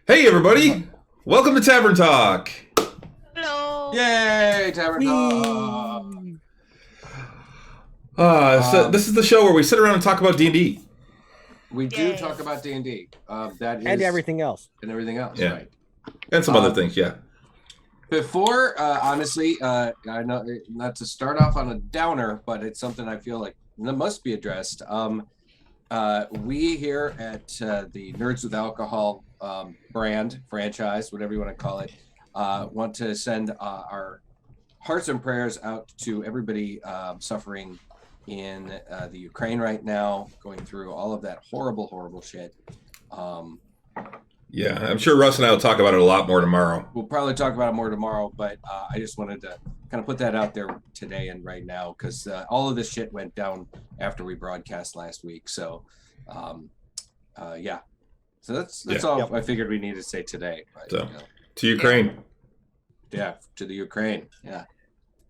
Hey everybody! Welcome to Tavern Talk. Hello. Yay, Tavern Talk. So this is the show where we sit around and talk about D&D. We do Yay. talk about D&D. That is And everything else. and everything else, Yeah. right? And some other things, yeah. Before, honestly, I know not to start off on a downer, but it's something I feel like that must be addressed. We here at the Nerds with Alcohol brand, franchise, whatever you want to call it, want to send our hearts and prayers out to everybody suffering in the Ukraine right now, going through all of that horrible shit. Yeah, I'm sure Russ and I will talk about it a lot more tomorrow. We'll probably talk about it more tomorrow, but I just wanted to kind of put that out there today and right now because all of this shit went down after we broadcast last week. So, yeah. So that's all I figured we needed to say today. But, So, to Ukraine. Yeah, to the Ukraine. Yeah.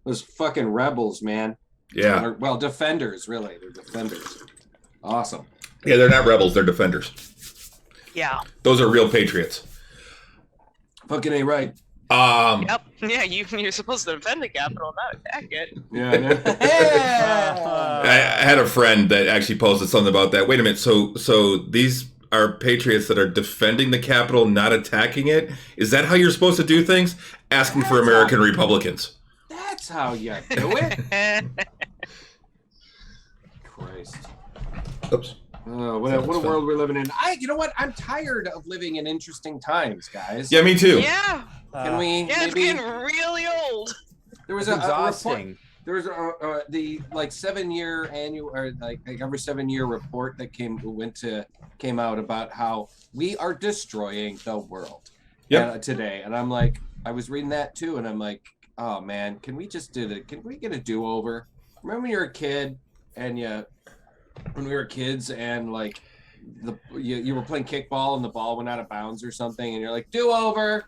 Those fucking rebels, man. Yeah. Or, well, defenders, really. They're defenders. Awesome. Yeah, they're not rebels, they're defenders. Yeah. Those are real patriots. Fucking A right. Yep. Yeah, you're supposed to defend the capital, not attack it. Yeah. Yeah. I had a friend that actually posted something about that. Wait a minute, so these are patriots that are defending the Capitol, not attacking it? Is that how you're supposed to do things? Asking for American Republicans. That's how you do it. Christ. Oops. What a world we're living in. You know what? I'm tired of living in interesting times, guys. Yeah, me too. Yeah. Can we? Yeah, it's maybe, getting really old. there was It's a report. exhausting. There was the 7-year annual or like every 7-year report that came out about how we are destroying the world today. And I'm like, I was reading that too, and I'm like, oh man, can we just do it? Can we get a do-over? Remember when you were a kid and when we were kids and like you were playing kickball and the ball went out of bounds or something and you're like, do-over.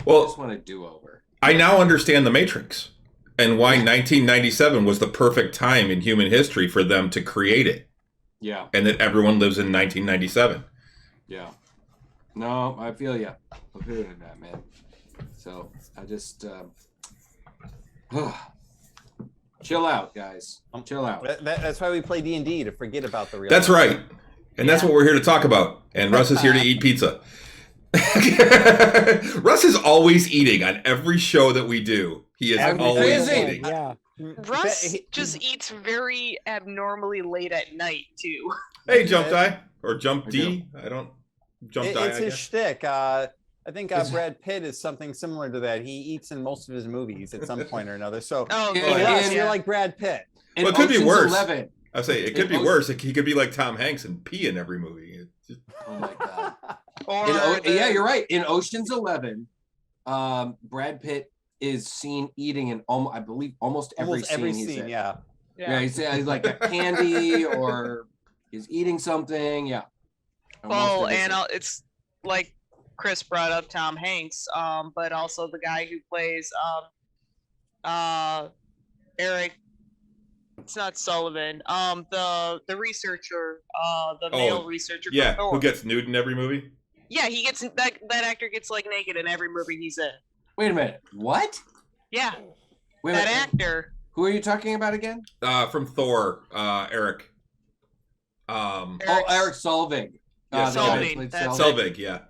Well, I just want a do-over. I now understand the Matrix and why 1997 was the perfect time in human history for them to create it. Yeah. And that everyone lives in 1997. Yeah. No, I feel you. I feel you in that, man. So I just chill out, guys. Chill out. That's why we play D&D, to forget about the real That's life. right. And that's what we're here to talk about. And Russ is here to eat pizza. Russ is always eating on every show that we do. He is always Crazy. eating. Yeah. Russ just eats very abnormally late at night too. Hey, Jump Die. Or Jump I D. I don't... Jump Die, It's I his guess. shtick. I think Brad Pitt is something similar to that. He eats in most of his movies at some point or another. So Oh, Yeah, God, Russ, yeah. you're like Brad Pitt. In Well, it could be Ocean's worse. 11. I say it could be worse. He could be like Tom Hanks and pee in every movie. It's just... Oh my god. Or Yeah, you're right. In Ocean's 11, Brad Pitt is seen eating in I believe almost every scene he's in. yeah. Yeah, he's like a candy or he's eating something. Yeah. Well, Almost every and scene. it's like Chris brought up Tom Hanks, but also the guy who plays Eric. It's not Sullivan. The researcher, the male researcher. from Yeah, Thor. who gets nude in every movie? Yeah, he gets that actor gets like naked in every movie he's in. Wait a minute. What? Yeah, Wait a that minute. actor. Who are you talking about again? From Thor, Eric. Eric Selvig. Yeah, the guy Selvig, who played that's Selvig, yeah.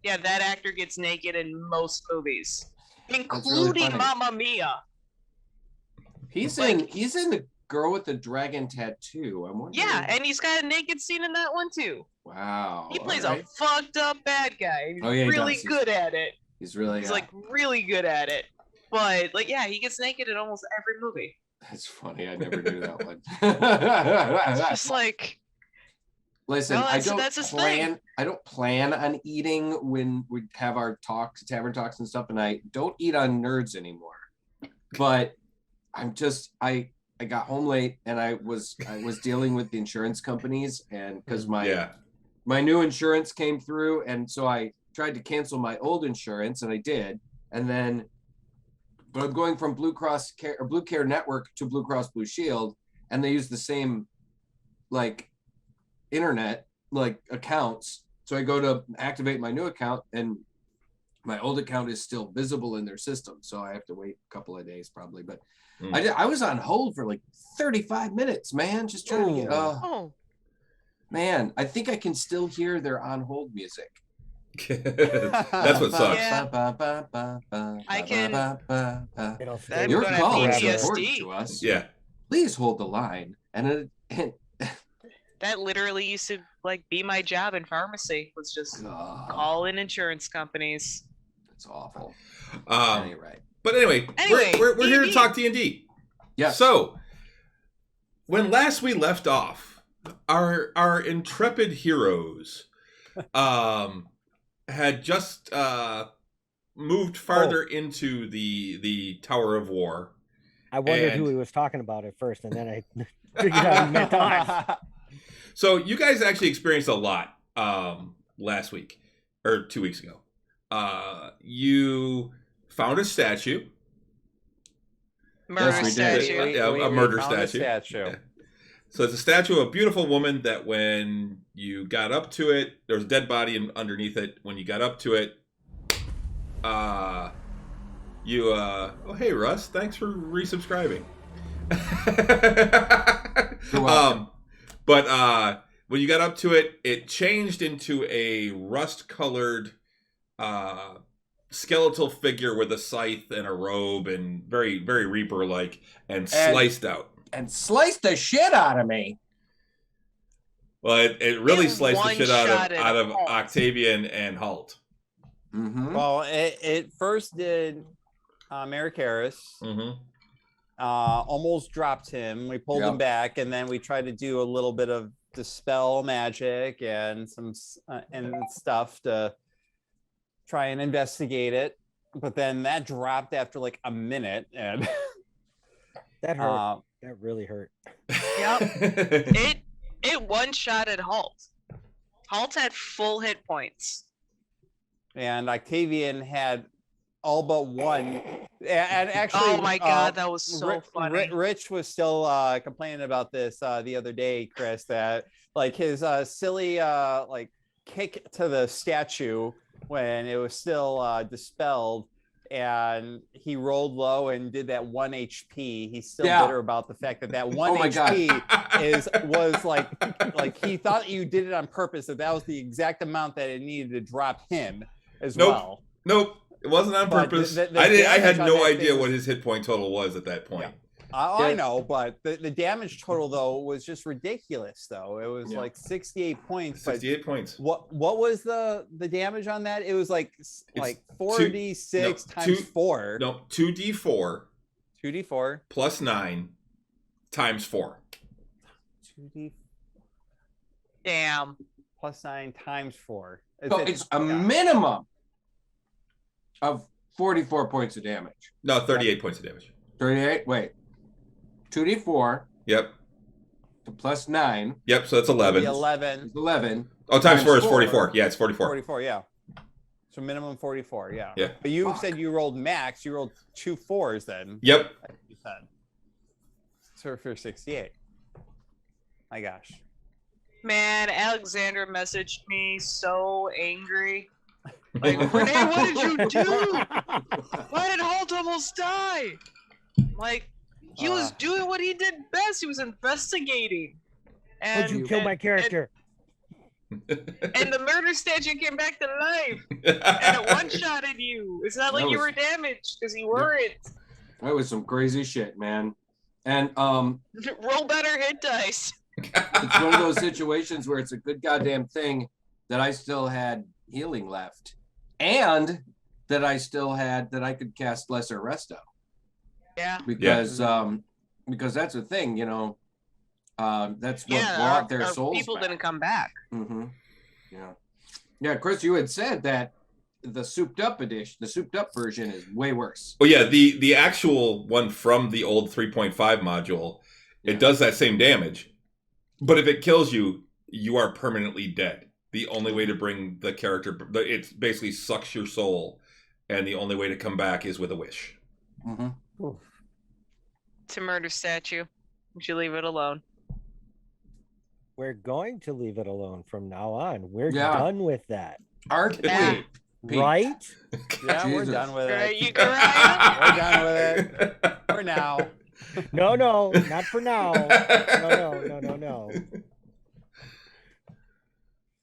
Yeah, that actor gets naked in most movies, really including funny. Mamma Mia. He's Like- in the Girl with the Dragon Tattoo. I'm wondering. Yeah, and he's got a naked scene in that one too. Wow. He plays alright. a fucked up bad guy. He's Oh, yeah, he really does. good at it. He's really. He's like really good at it. But like, yeah, he gets naked in almost every movie. That's funny. I never knew that one. It's just like, Listen, No, I that's his thing. I don't plan on eating when we have our talks, tavern talks and stuff, and I don't eat on Nerds anymore. But I got home late and I was dealing with the insurance companies, and because my new insurance came through, and so I tried to cancel my old insurance, and I did, and then but I'm going from Blue Care Network to Blue Cross Blue Shield, and they use the same like internet like accounts. So I go to activate my new account, and my old account is still visible in their system. So I have to wait a couple of days probably. But I was on hold for like 35 minutes, man, just trying to get. Man, I think I can still hear their on hold music. That's what sucks. Yeah. I can. That Your would have call is PTSD. important to us. Yeah. Please hold the line. And That literally used to like be my job in pharmacy. Was just call in insurance companies. It's awful. Right. But anyway, Anyway, we're here to D&D. talk D&D. Yeah. So when last we left off, our intrepid heroes had just moved farther into the Tower of War. I wondered who he was talking about at first, and then I figured out he meant us. So you guys actually experienced a lot last week or 2 weeks ago. You found a statue. Murder Yes, we did. statue. A murder found a statue. statue. Yeah. So it's a statue of a beautiful woman that when you got up to it, there was a dead body underneath it. When you got up to it, oh hey Russ, thanks for resubscribing. You're welcome. But when you got up to it, it changed into a rust-colored skeletal figure with a scythe and a robe and very, very Reaper-like and sliced out. And sliced the shit out of me. Well, it really It sliced the shit out of one-shotted Octavian and Halt. Mm-hmm. Well, it first did Merrick Harris. Mm-hmm. Almost dropped him. We pulled him back, and then we tried to do a little bit of dispel magic and some and stuff to try and investigate it. But then that dropped after like a minute, and That hurt. That really hurt. Yep. It one-shotted Halt. Halt had full hit points. and Octavian had all but one. And actually, Oh my god, that was so funny. Rich was still complaining about this the other day, Chris, that like his silly like kick to the statue when it was still dispelled, and he rolled low and did that 1 HP. He's still bitter about the fact that that 1 HP was like he thought you did it on purpose, that was the exact amount that it needed to drop him as well. Nope. It wasn't on purpose. I had no idea what his hit point total was at that point. I know, but the damage total though was just ridiculous. Though it was like 68 points. 68 points. What was the damage on that? It was like 4d6 times 4. No, 2d4. 2d4 plus 9 times 4. 2d. Damn. Plus 9 times 4. It's a minimum of 44 points of damage. No, 38 points of damage. 38? Wait. 2d4. Yep. Plus 9. Yep, so that's 11. 11. 11. Oh, times 4 is 44. Yeah, it's 44. 44, yeah. So minimum 44, yeah. Yeah. But you said you rolled max. You rolled 2 4s then. Yep. You said. So for 68. My gosh. Man, Alexandra messaged me so angry. Like, Renee, what did you do? Why did Halt almost die? Like, he was doing what he did best. He was investigating. And, How'd you kill my character? And the murder statue came back to life. And it one-shotted you. It's not like you were damaged, because you weren't. That was some crazy shit, man. And roll better hit dice. It's one of those situations where it's a good goddamn thing that I still had healing left, and that I still had that I could cast Lesser Resto. Yeah. Because that's the thing, you know. That's what brought their souls people back. didn't come back. Mm-hmm. Yeah, Chris, you had said that the souped up version is way worse. Well, yeah, the actual one from the old 3.5 module, it does that same damage. But if it kills you, you are permanently dead. The only way to bring the character, it basically sucks your soul, and the only way to come back is with a wish. Mm-hmm. To murder statue. You should leave it alone. We're going to leave it alone from now on. We're Yeah. done with that. Aren't Yeah. we? Pete. Right? Yeah, we're Jesus. done with Right, it. you can ride We're done with it for now. No, not for now. No.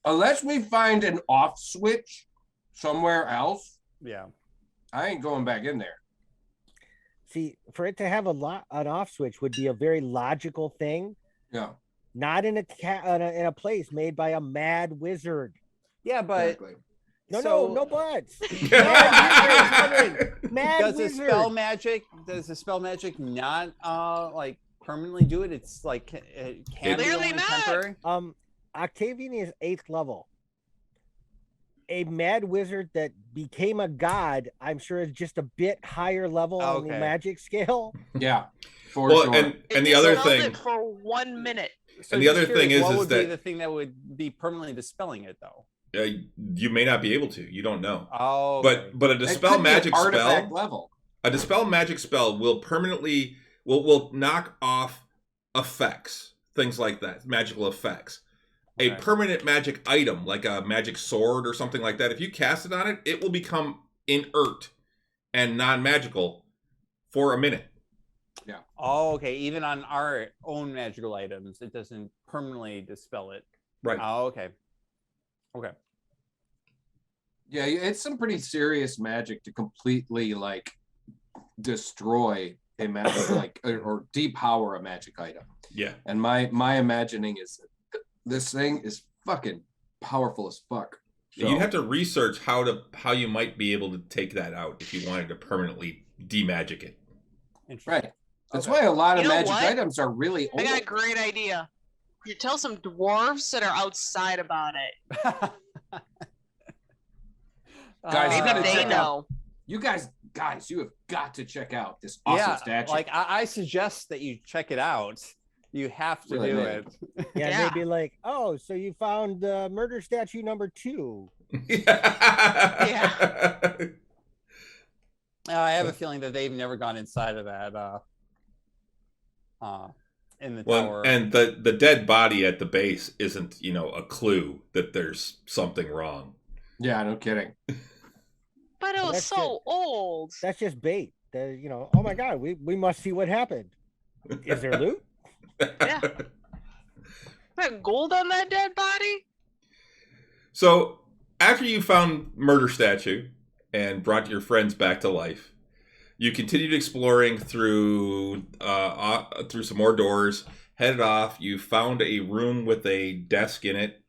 Unless we find an off switch somewhere else, Yeah. I ain't going back in there. See, for it to have an off switch would be a very logical thing, Yeah. not in a place made by a mad wizard. Yeah, but Exactly. No buts. Mad does wizard. the spell magic not like permanently do it? It's like it can be Clearly only not. temporary. Octavian is 8th level. A mad wizard that became a god, I'm sure, is just a bit higher level on the Okay. magic scale. Yeah. For Well, sure. and the other dispelled thing, it for 1 minute. And the just other thing curious, what is would be that- the thing that would be permanently dispelling it though? you may not be able to. You don't know. Oh, okay. But a It dispel could be an magic artifact spell, level. a dispel magic spell will permanently will knock off effects, things like that, magical effects. A Okay. permanent magic item, like a magic sword or something like that, if you cast it on it, it will become inert and non-magical for a minute. Oh, okay. Even on our own magical items, it doesn't permanently dispel it. Right. Oh, okay. Okay. Yeah, it's some pretty serious magic to completely like destroy a magic like or depower a magic item. Yeah. And my imagining is this thing is fucking powerful as fuck. So, You'd have to research how you might be able to take that out if you wanted to permanently demagic it. Interesting. right. That's Okay. why a lot of You know magic what? items are really I old. got a great idea. You tell some dwarves that are outside about it. Guys, you Maybe gotta they check out- know. You guys, you have got to check out this awesome yeah, statue. like I suggest that you check it out. You have to Really, do man. it. Yeah, Yeah. they'd be like, "Oh, so you found murder statue number 2." I have a feeling that they've never gone inside of that in the tower. Well, and the dead body at the base isn't, a clue that there's something wrong. yeah, no kidding. But it was That's so old. That's just bait. Oh my god, we must see what happened. Is there loot? Yeah. That gold on that dead body? So after you found murder statue and brought your friends back to life, you continued exploring through some more doors, headed off. You found a room with a desk in it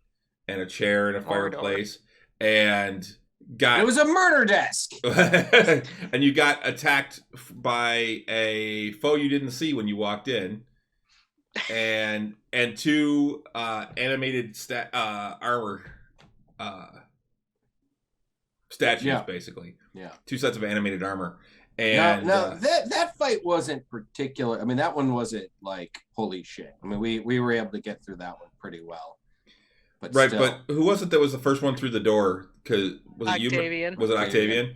and a chair and a Corridor. fireplace, and got It was a murder desk. and you got attacked by a foe you didn't see when you walked in, and two animated armor statues, Yeah. basically. Yeah. 2 sets of animated armor. And Now that fight wasn't particular. I mean, that one wasn't like holy shit. I mean, we were able to get through that one pretty well. But right, still. but who was it that was the first one through the door? Because was it you? Octavian. Was it Octavian?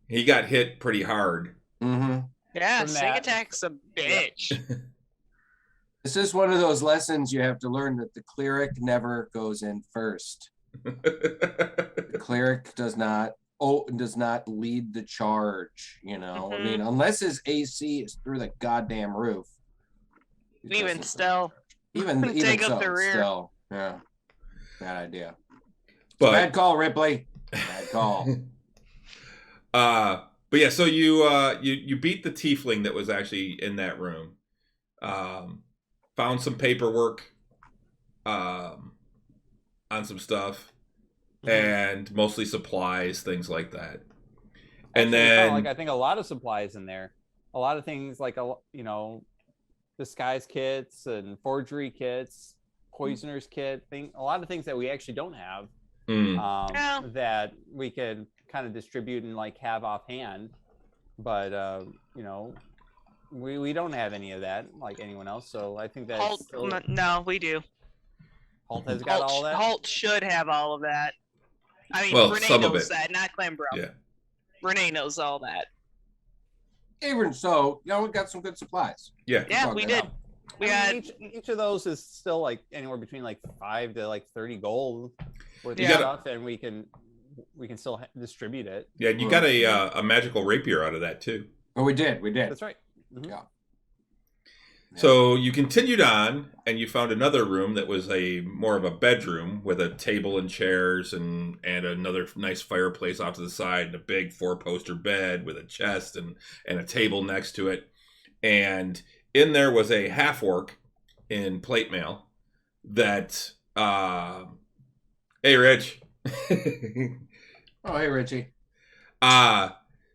He got hit pretty hard. Mm-hmm. Yeah, From Sing that- Attack's a bitch. This is one of those lessons you have to learn that the cleric never goes in first. The cleric does not lead the charge. I Mhm. mean, unless his AC is through the goddamn roof. he Even doesn't still. even Take up so, the rear. still, yeah, bad idea. but Bad call, Ripley. Bad call. But yeah, so you beat the tiefling that was actually in that room. Found some paperwork on some stuff, and mostly supplies, things like that. And Actually, then I think a lot of supplies in there. A lot of things like disguise kits and forgery kits, poisoner's kit, a lot of things that we actually don't have. Yeah. That we could kind of distribute and like have offhand, but we don't have any of that like anyone else. So I think that Halt. No, we do. Halt has got all that. Halt should have all of that. I mean, Well, Renee some of knows it. that, not Clembro. Yeah. Renee knows all that. Even so, we got some good supplies. yeah, Yeah, Figured we it did. out. We I mean, had each of those is still like anywhere between like 5 to like 30 gold worth You of gotta- stuff, and we can still distribute it. Yeah, you got a magical rapier out of that too. Oh, we did. That's right. Mhm. Yeah. So you continued on, and you found another room that was more of a bedroom with a table and chairs, and another nice fireplace off to the side, and a big 4-poster bed with a chest and a table next to it. And in there was a half orc in plate mail that, hey Rich. Oh, hey, Richie.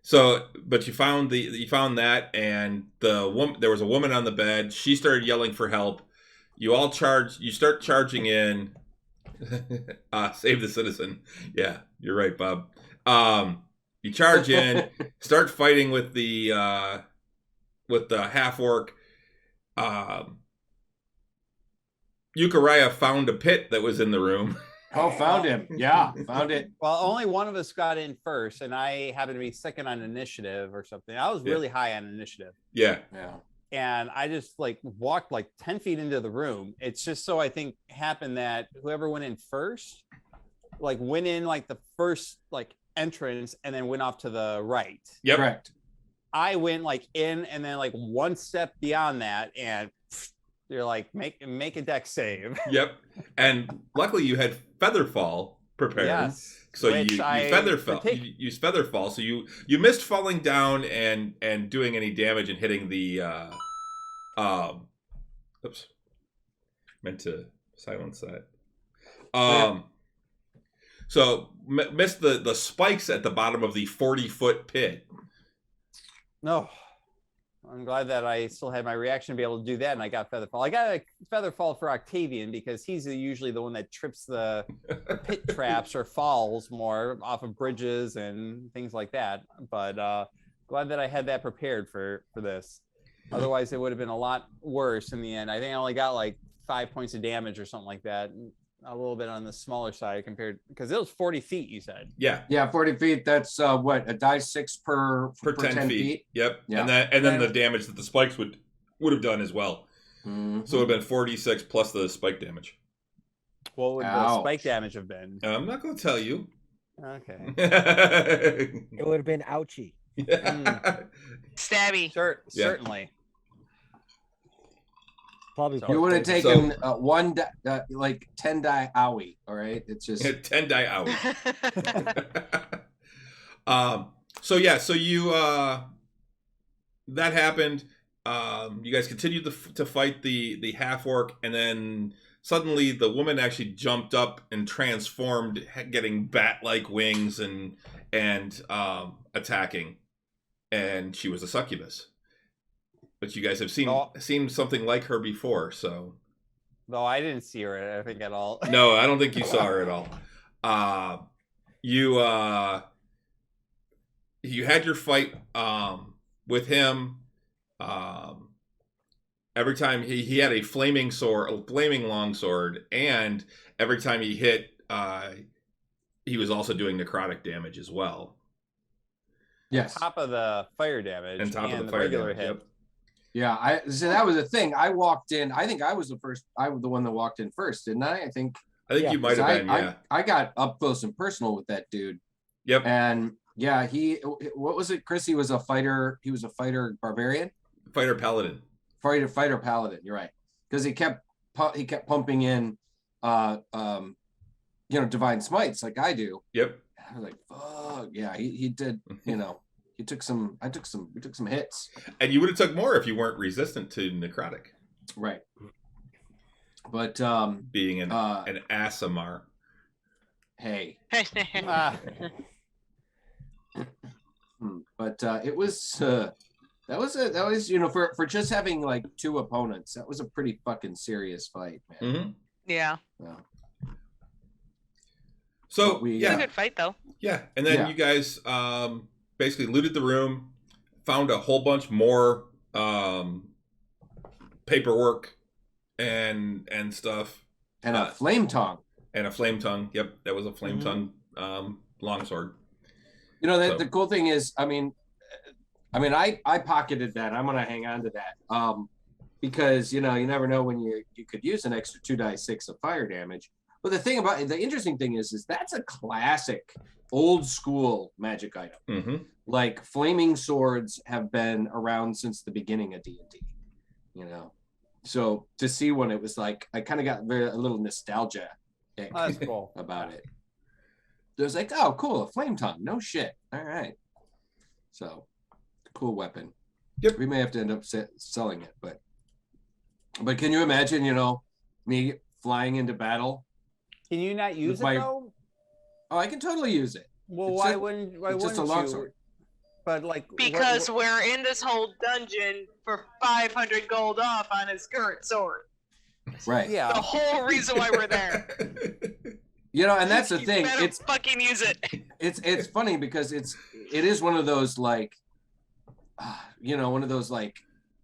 So, but you found that, and there was a woman on the bed. She started yelling for help. You start charging in. Save the citizen. Yeah, you're right, Bob. You charge in, start fighting with the half orc. Euchariah found a pit that was in the room. Oh, found him. Yeah, found it. Well, only one of us got in first, and I happened to be second on initiative or something. I was really high on initiative. Yeah. Yeah. And I just like walked like 10 feet into the room. It's just so I think happened that whoever went in first, like went in like the first like entrance and then went off to the right. Yep. Correct. I went like in and then like one step beyond that, and you're like make a deck save. Yep. And luckily you had Featherfall prepared. Yes. So you which I Featherfall. take- You used Featherfall. So you missed falling down and doing any damage and hitting the oops. Meant to silence that. So missed the spikes at the bottom of the 40-foot pit. No. I'm glad that I still had my reaction to be able to do that, and I got Featherfall. I got a Featherfall for Octavian because he's usually the one that trips the pit traps or falls more off of bridges and things like that. But glad that I had that prepared for this. Otherwise, it would have been a lot worse in the end. I think I only got like 5 points of damage or something like that. A little bit on the smaller side compared, because it was 40 feet, you said. Yeah. Yeah, 40 feet. That's what, a die 6 per 10 feet. Yep. Yeah. And then the damage that the spikes would have done as well. Mhm. So it would have been 46 plus the spike damage. What would the Ouch. spike damage have been? I'm not going to tell you. Okay. It would have been ouchie. stabby. Sure, Yeah. certainly. Probably. So- You would have So- taken one, like 10 die owie. All right. It's just, 10 die out. So yeah, so you that happened. You guys continued to fight the half orc, and then suddenly the woman actually jumped up and transformed, getting bat-like wings and attacking, and she was a succubus. But you guys have seen something like her before, so Though I didn't see her, I think, at all. no, I don't think you saw her at all. You had your fight with him. Every time he had a flaming longsword, and every time he hit, he was also doing necrotic damage as well. yes. Top of the fire damage And top of the fire regular damage, hit. yep. Yeah. So that was the thing. I walked in. I think I was the one that walked in first, didn't I? I think I think Yeah. you might have been, yeah. I got up close and personal with that dude. Yep. And yeah, what was it, Chris? He was a fighter barbarian. Fighter paladin. Fighter paladin. You're right. Because he kept pumping in, divine smites like I do. Yep. I was like, fuck yeah, he did. We took some hits. And you would have took more if you weren't resistant to necrotic, Right. But being an Asimar. hey, Ah, but it was that was for just having like two opponents, that was a pretty fucking serious fight, man. Mm-hmm. Yeah. Yeah. So We, It was a yeah, good fight though. yeah, and then Yeah. you guys basically looted the room, found a whole bunch more paperwork and stuff, And a flame tongue. and a flame tongue. Yep, that was a flame Mhm. tongue longsword. That So- the cool thing is, I pocketed that. I'm gonna hang on to that. because you never know when you could use an extra 2d6 of fire damage. But the interesting thing is that's a classic old school magic item. Mm-hmm. Like flaming swords have been around since the beginning of D&D, So to see when it was like, I kind of got a little nostalgia That's cool. about it. It was like, oh, cool, a flame tongue. No shit. All right. So, cool weapon. Yep. We may have to end up selling it, but can you imagine, me flying into battle? Can you not use it though? Oh, I can totally use it. Well, why wouldn't just a longsword? But like, because we're in this whole dungeon for 500 gold off on his current sword. Right. Yeah. The whole reason why we're there. And that's the You thing. better It's fucking use it. it's funny because it is one of those like, one of those like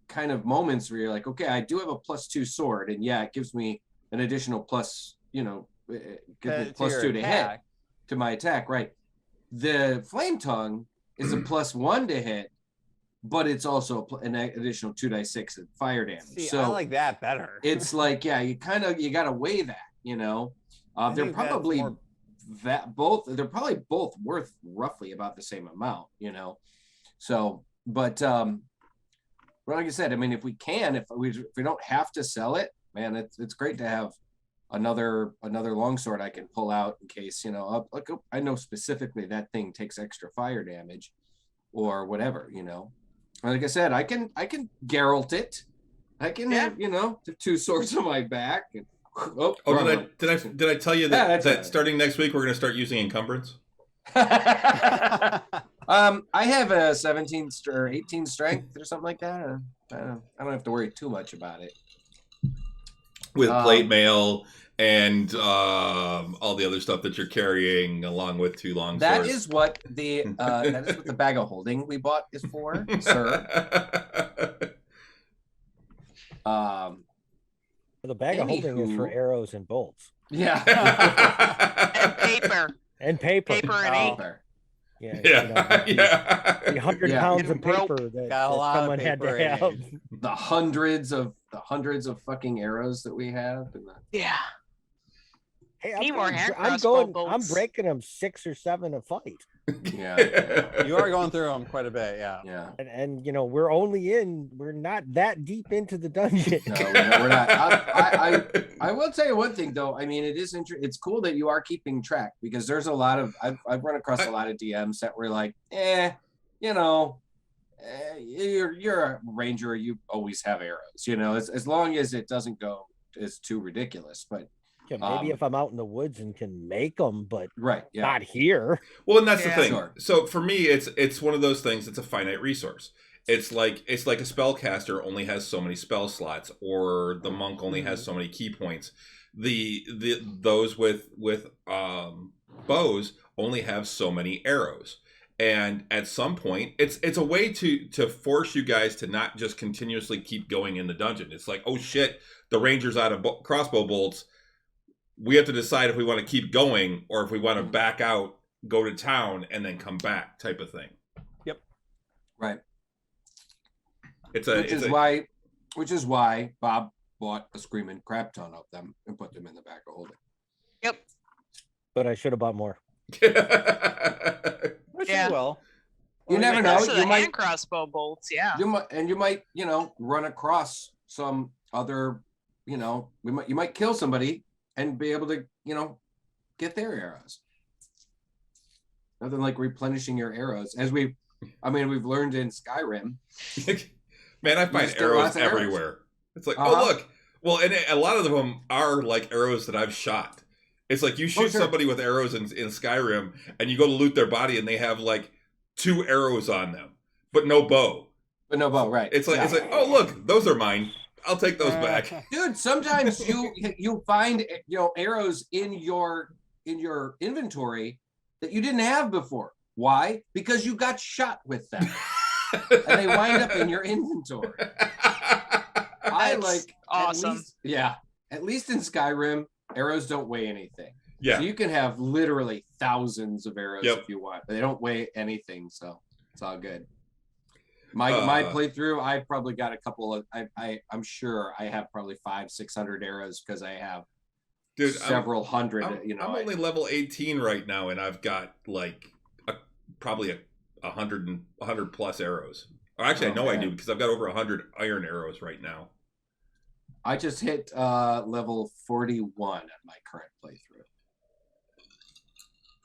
kind of moments where you're like, okay, I do have a +2 sword, and yeah, it gives me an additional plus, it gives me +2 to hit to my attack, right? The flame tongue is a +1 to hit, but it's also an additional 2d6 of fire damage. See, so I like that better. It's like, yeah, you gotta weigh that, they're probably they're probably both worth roughly about the same amount, So, but like I said, I mean, if we don't have to sell it, man, it's great to have another longsword I can pull out in case, I know specifically that thing takes extra fire damage or whatever, Like I said, I can Geralt it. I can have, the 2 swords on my back. And, did I tell you that right. Starting next week we're going to start using encumbrance? I have a 17 or 18 strength or something like that. I don't have to worry too much about it. With plate mail and all the other stuff that you're carrying, along with 2 long That swords. is what the bag of holding we bought is for, sir. The bag of holding is for arrows and bolts. Yeah. And paper. And paper. Paper and ink. Yeah. The 100 pounds of And rope. paper that Got a lot of someone had to paper in have. it. the hundreds of fucking arrows that we have. Yeah. Hey, Need more hand I'm crossbow I'm bolts. breaking them 6 or 7 a fight. Yeah. You are going through them quite a bit, yeah. Yeah. And we're not that deep into the dungeon. No, we're not. I will tell you one thing though. I mean, it's cool that you are keeping track, because there's a lot of I've run across a lot of DMs that were like, you're a ranger, you always have arrows, as long as it doesn't go as too ridiculous. But Yeah, maybe if I'm out in the woods and can make them, but right, yeah. not here. Well, and that's the Yeah. thing. Sure. So for me, it's one of those things. It's a finite resource. It's like a spellcaster only has so many spell slots, or the monk only has so many key points. Those with bows only have so many arrows. And at some point, it's a way to force you guys to not just continuously keep going in the dungeon. It's like, oh shit, the ranger's out of crossbow bolts. We have to decide if we want to keep going or if we want to back out, go to town, and then come back, type of thing. Yep. Right. Which is why Bob bought a screaming crap ton of them and put them in the back of holding. Yep. But I should have bought more. Which Yeah. you will. You never know. Especially You the might hand crossbow bolts, yeah. you might run across some other, you might kill somebody and be able to, get their arrows. Nothing like replenishing your arrows, we've learned in Skyrim. Man, I You find just get lots arrows of arrows. everywhere. It's like, Uh-huh. oh look. Well, and a lot of them are like arrows that I've shot. It's like you shoot sure. somebody with arrows in Skyrim, and you go to loot their body, and they have like 2 arrows on them, but no bow. But no bow, right? It's like, oh look, those are mine. I'll take those back. Dude, sometimes you find arrows in your inventory that you didn't have before. Why? Because you got shot with them, and they wind up in your inventory. That's awesome. At least in Skyrim, arrows don't weigh anything. Yeah. So you can have literally thousands of arrows Yep. if you want, but they don't weigh anything, so it's all good. My playthrough, I probably got a couple of. I'm sure I have probably 500-600 arrows because I have several hundred. I'm only level 18 right now, and I've got like probably 100 plus arrows. Or actually, I know I do because I've got over 100 iron arrows right now. I just hit level 41 at my current playthrough.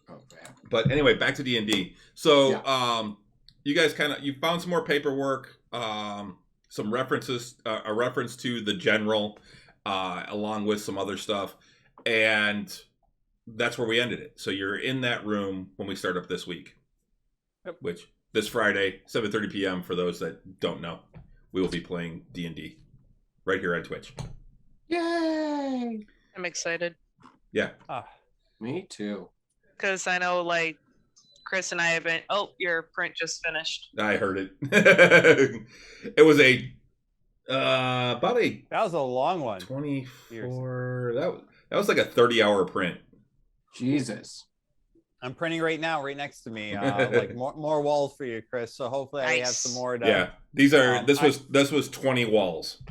Okay. But anyway, back to D&D. So, you guys you found some more paperwork, some references, a reference to the general, along with some other stuff, and that's where we ended it. So you're in that room when we start up this week, which this Friday, 7:30 p.m. For those that don't know, we will be playing D&D right here on Twitch. Yay! I'm excited. Yeah. Me too. Because I know, like, Chris and I have been. Oh, your print just finished. I heard it. It was about a. That was a long one. 24. That was like a 30-hour print. Jesus. I'm printing right now, right next to me. Like more walls for you, Chris. So hopefully I have some more. Yeah, these are. This was 20 walls.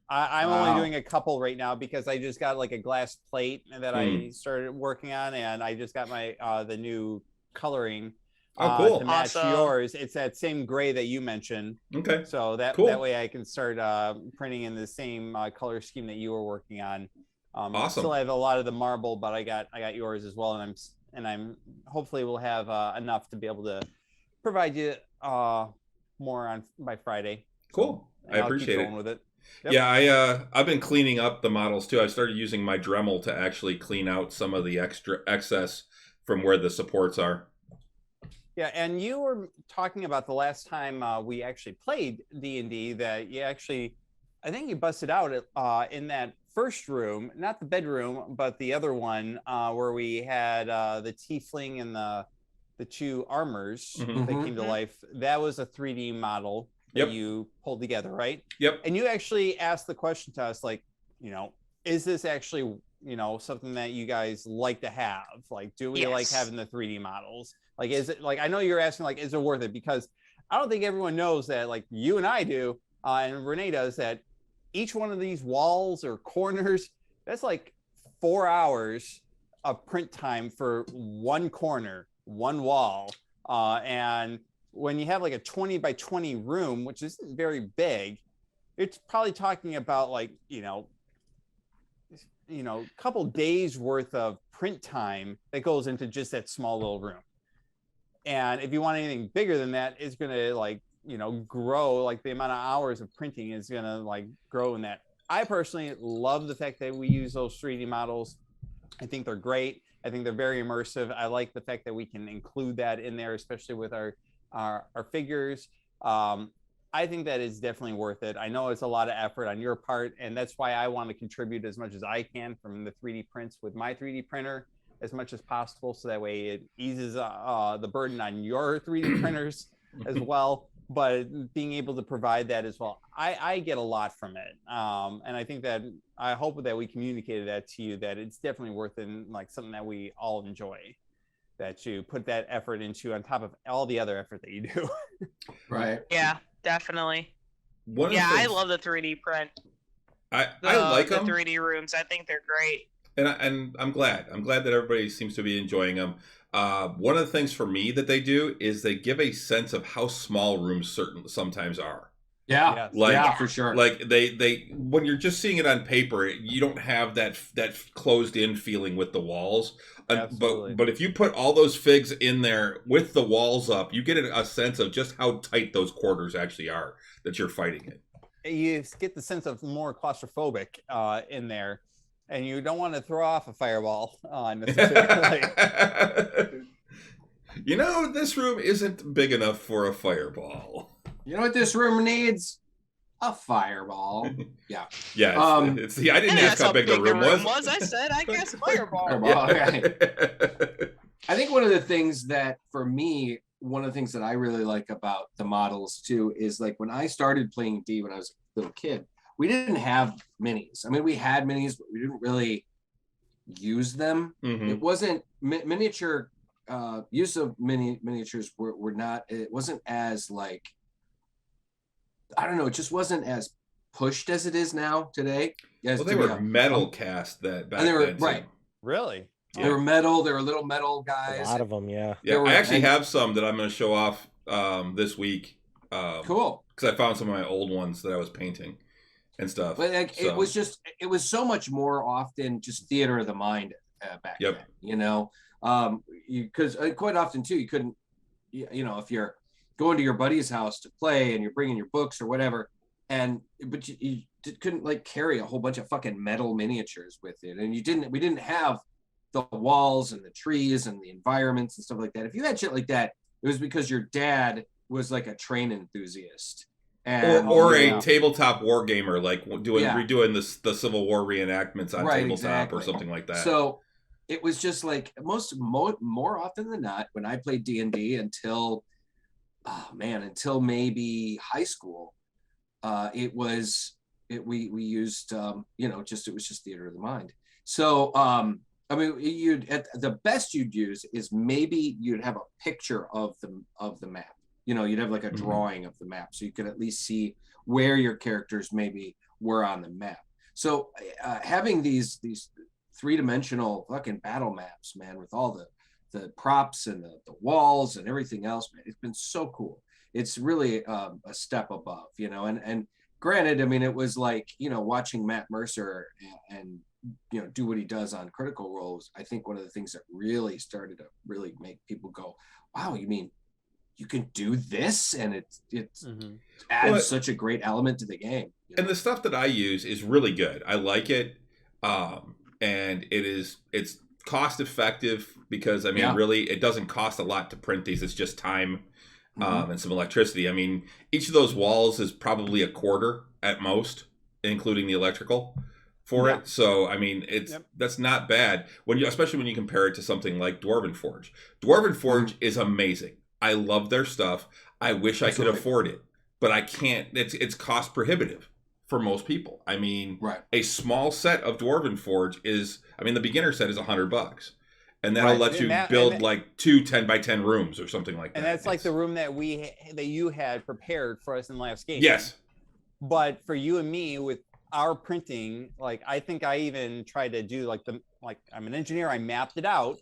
I'm only doing a couple right now because I just got like a glass plate that I started working on, and I just got my the new coloring cool. to match yours. It's that same gray that you mentioned. Okay. So that way I can start printing in the same color scheme that you were working on. Awesome. Still have a lot of the marble, but I got yours as well, and I'm hopefully we'll have enough to be able to provide you more on by Friday. Cool. So, I appreciate it. With it. Yep. Yeah, I've been cleaning up the models too. I started using my Dremel to actually clean out some of the excess from where the supports are. Yeah, and you were talking about the last time we actually played D&D that you actually, I think you busted out in that first room, not the bedroom, but the other one where we had the tiefling and the two armors that came to life. That was a 3D model that you pulled together, right? Yep. And you actually asked the question to us, like, is this actually, something that you guys like to have? Like, do we like having the 3D models? Like, is it like, I know you're asking, like, is it worth it? Because I don't think everyone knows that, like you and I do, and Renee does, that each one of these walls or corners, that's like 4 hours of print time for one corner, one wall. And when you have like a 20 by 20 room, which isn't very big, it's probably talking about like, a couple days worth of print time that goes into just that small little room. And if you want anything bigger than that, it's going to like, grow, like the amount of hours of printing is going to like grow in that. I personally love the fact that we use those 3D models. I think they're great. I think they're very immersive. I like the fact that we can include that in there, especially with our figures. I think that is definitely worth it. I know it's a lot of effort on your part, and that's why I want to contribute as much as I can from the 3D prints with my 3D printer as much as possible, so that way it eases the burden on your 3D printers as well. But being able to provide that as well, I get a lot from it, and I think that I hope that we communicated that to you, that it's definitely worth it, and like something that we all enjoy, that you put that effort into on top of all the other effort that you do. Right. Yeah, definitely. I love the 3D print. I like them. The 3D rooms. I think they're great. And I'm glad. I'm glad that everybody seems to be enjoying them. One of the things for me that they do is they give a sense of how small rooms sometimes are. Yeah, like, for sure. Like they when you're just seeing it on paper, you don't have that closed in feeling with the walls. But if you put all those figs in there with the walls up, you get a sense of just how tight those quarters actually are that you're fighting in. You get the sense of more claustrophobic in there. And you don't want to throw off a fireball necessarily. This room isn't big enough for a fireball. You know what this room needs? A fireball. Yeah. Yeah. I didn't ask how big the room was. I said, I guess fireball. I think one of the things that, for me, one of the things that I really like about the models too is like when I started playing D when I was a little kid, we didn't have minis. I mean, we had minis, but we didn't really use them. It wasn't miniature use of miniatures were not. It wasn't as like I don't know, it just wasn't as pushed as it is now today. As Well, they to be were a- metal cast that back and they were then. too. right. Really? Yeah. They were metal. They were little metal A guys. lot of them, yeah. Yeah, There were- I actually and- have some that I'm going to show off this week. Cool. Because I found some of my old ones that I was painting and stuff. But like, So, it was so much more often just theater of the mind back Yep. then, you know, because quite often too, you couldn't, you know, if you're going to your buddy's house to play and you're bringing your books or whatever, but you couldn't like carry a whole bunch of fucking metal miniatures with it. And we didn't have the walls and the trees and the environments and stuff like that. If you had shit like that, it was because your dad was like a train enthusiast. And, or you a know, tabletop war gamer, like redoing the Civil War reenactments on Right, tabletop exactly. or something like that. So it was just like more often than not when I played D&D until maybe high school, we used it was just theater of the mind. So I mean, the best you'd use is maybe you'd have a picture of the map. You know, you'd have like a drawing of the map, so you could at least see where your characters maybe were on the map. So having these three-dimensional fucking battle maps, man, with all the props and the walls and everything else, man, it's been so cool. It's really a step above, you know. And granted, I mean, it was like, you know, watching Matt Mercer and you know, do what he does on Critical Role. I think one of the things that really started to really make people go, wow, you mean you can do this? And it adds such a great element to the game. You know? And the stuff that I use is really good. I like it. And it's cost effective because I mean, really, it doesn't cost a lot to print these. It's just time and some electricity. I mean, each of those walls is probably a quarter at most, including the electrical for it. So I mean, that's not bad especially when you compare it to something like Dwarven Forge. Dwarven Forge is amazing. I love their stuff. I wish I could afford it, but I can't. It's cost prohibitive for most people. I mean, a small set of Dwarven Forge the beginner set is $100, and that'll let you build like 2 10x10 rooms or something like that. And that's like the room that you had prepared for us in last game. Yes. But for you and me with our printing, like I think I even tried to do I'm an engineer. I mapped it out.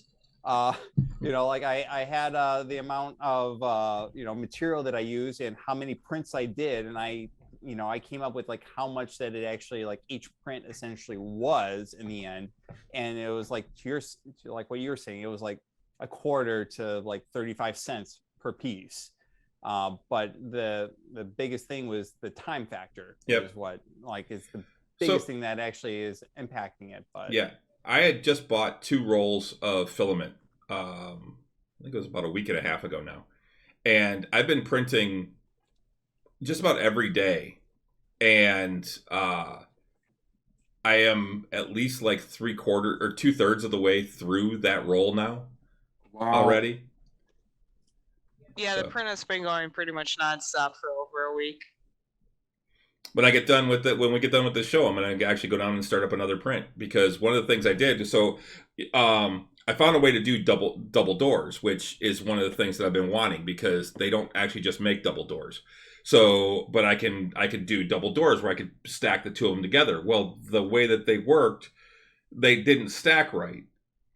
You know, like I had the amount of material that I used and how many prints I did, and I came up with like how much that it actually, like, each print essentially was in the end. And it was like like what you were saying, it was like a quarter to like 35 cents per piece. But the biggest thing was the time factor. Is what is the biggest thing that actually is impacting it. But yeah, I had just bought 2 rolls of filament. I think it was about a week and a half ago now, and I've been printing just about every day, and I am at least like 3/4 or 2/3 of the way through that roll now already. Yeah, the print has been going pretty much nonstop for over a week. When we get done with the show, I'm going to actually go down and start up another print, because one of the things I did, I found a way to do double doors, which is one of the things that I've been wanting, because they don't actually just make double doors. So, but I could do double doors where I could stack the 2 of them together. Well, the way that they worked, they didn't stack right.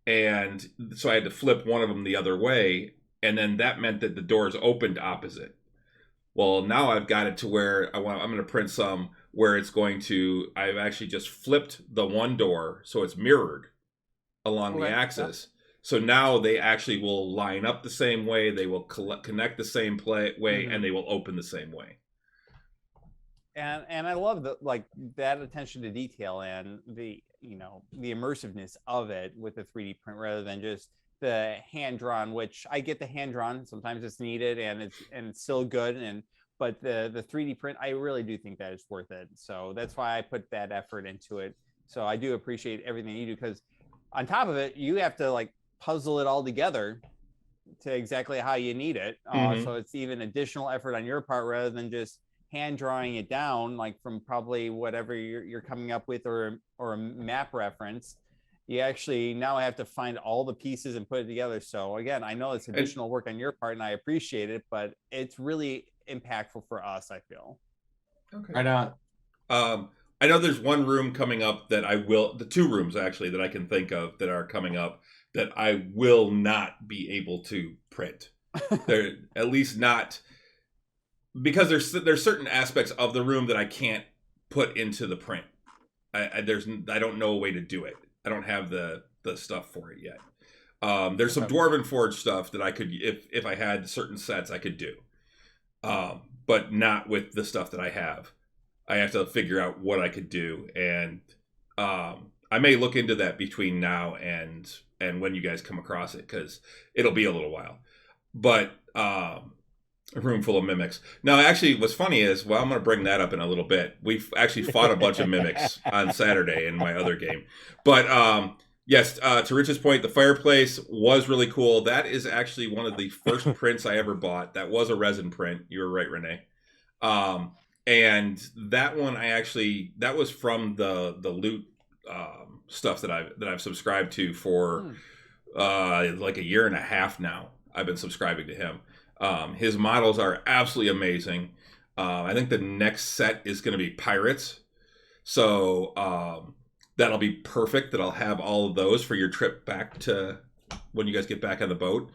And so I had to flip one of them the other way. And then that meant that the doors opened opposite. Well, now I've got it to where I'm going to print some where I've actually just flipped the one door so it's mirrored along the axis. So now they actually will line up the same way, they will connect the same way, and they will open the same way. And I love that attention to detail and the immersiveness of it with the 3D print rather than just the hand drawn, which I get the hand drawn. Sometimes it's needed and it's still good. But the 3D print, I really do think that it's worth it. So that's why I put that effort into it. So I do appreciate everything you do, because on top of it, you have to like puzzle it all together to exactly how you need it. So it's even additional effort on your part rather than just hand drawing it down, like from probably whatever you're coming up with or a map reference. You actually now have to find all the pieces and put it together. So again, I know it's additional work on your part and I appreciate it, but it's really impactful for us, I feel. Okay. Right on. I know there's one room coming up that the 2 rooms actually that I can think of that are coming up that I will not be able to print. They're at least not, because there's certain aspects of the room that I can't put into the print. I don't know a way to do it. I don't have the stuff for it yet. There's some Dwarven Forge stuff that I could, if I had certain sets, I could do, but not with the stuff that I have. I have to figure out what I could do, and I may look into that between now and when you guys come across it, because it'll be a little while. But a room full of mimics. Now, actually, what's funny is, well, I'm going to bring that up in a little bit. We've actually fought a bunch of mimics on Saturday in my other game. But yes, to Rich's point, the fireplace was really cool. That is actually one of the first prints I ever bought. That was a resin print. You were right, Renee. And that one that was from the loot stuff that I've subscribed to for like a year and a half now. I've been subscribing to him. His models are absolutely amazing. I think the next set is going to be pirates. So that'll be perfect. That I'll have all of those for your trip back to when you guys get back on the boat.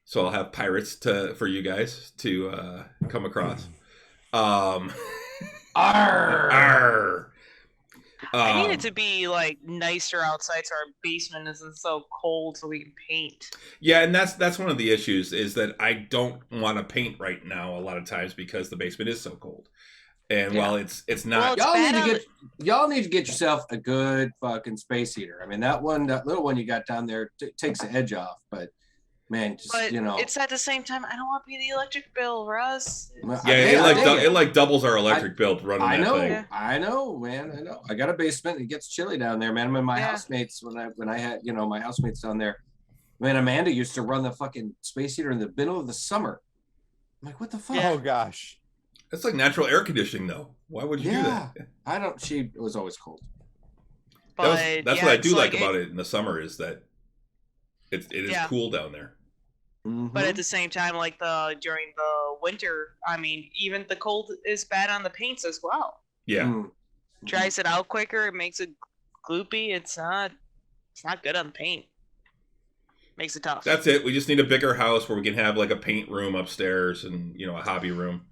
So I'll have pirates for you guys to come across. Arr. Arr. I need it to be like nicer outside, so our basement isn't so cold, so we can paint. Yeah, and that's one of the issues, is that I don't want to paint right now a lot of times because the basement is so cold. And while it's not, y'all need to get yourself a good fucking space heater. I mean, that little one you got down there takes the edge off, but. Man, just, it's at the same time. I don't want to be the electric bill, Russ. Yeah, it doubles our electric bill running that thing. I know, man. I know. I got a basement. It gets chilly down there, man. My housemates, when I had my housemates down there, man, Amanda used to run the fucking space heater in the middle of the summer. I'm like, what the fuck? Oh gosh, it's like natural air conditioning, though. Why would you do that? I don't. She was always cold. That's what I do like about it in the summer, is that it is cool down there. Mm-hmm. But at the same time, like during the winter, I mean, even the cold is bad on the paints as well. Yeah, dries it out quicker. It makes it gloopy. It's not good on the paint. Makes it tough. That's it. We just need a bigger house where we can have like a paint room upstairs and a hobby room.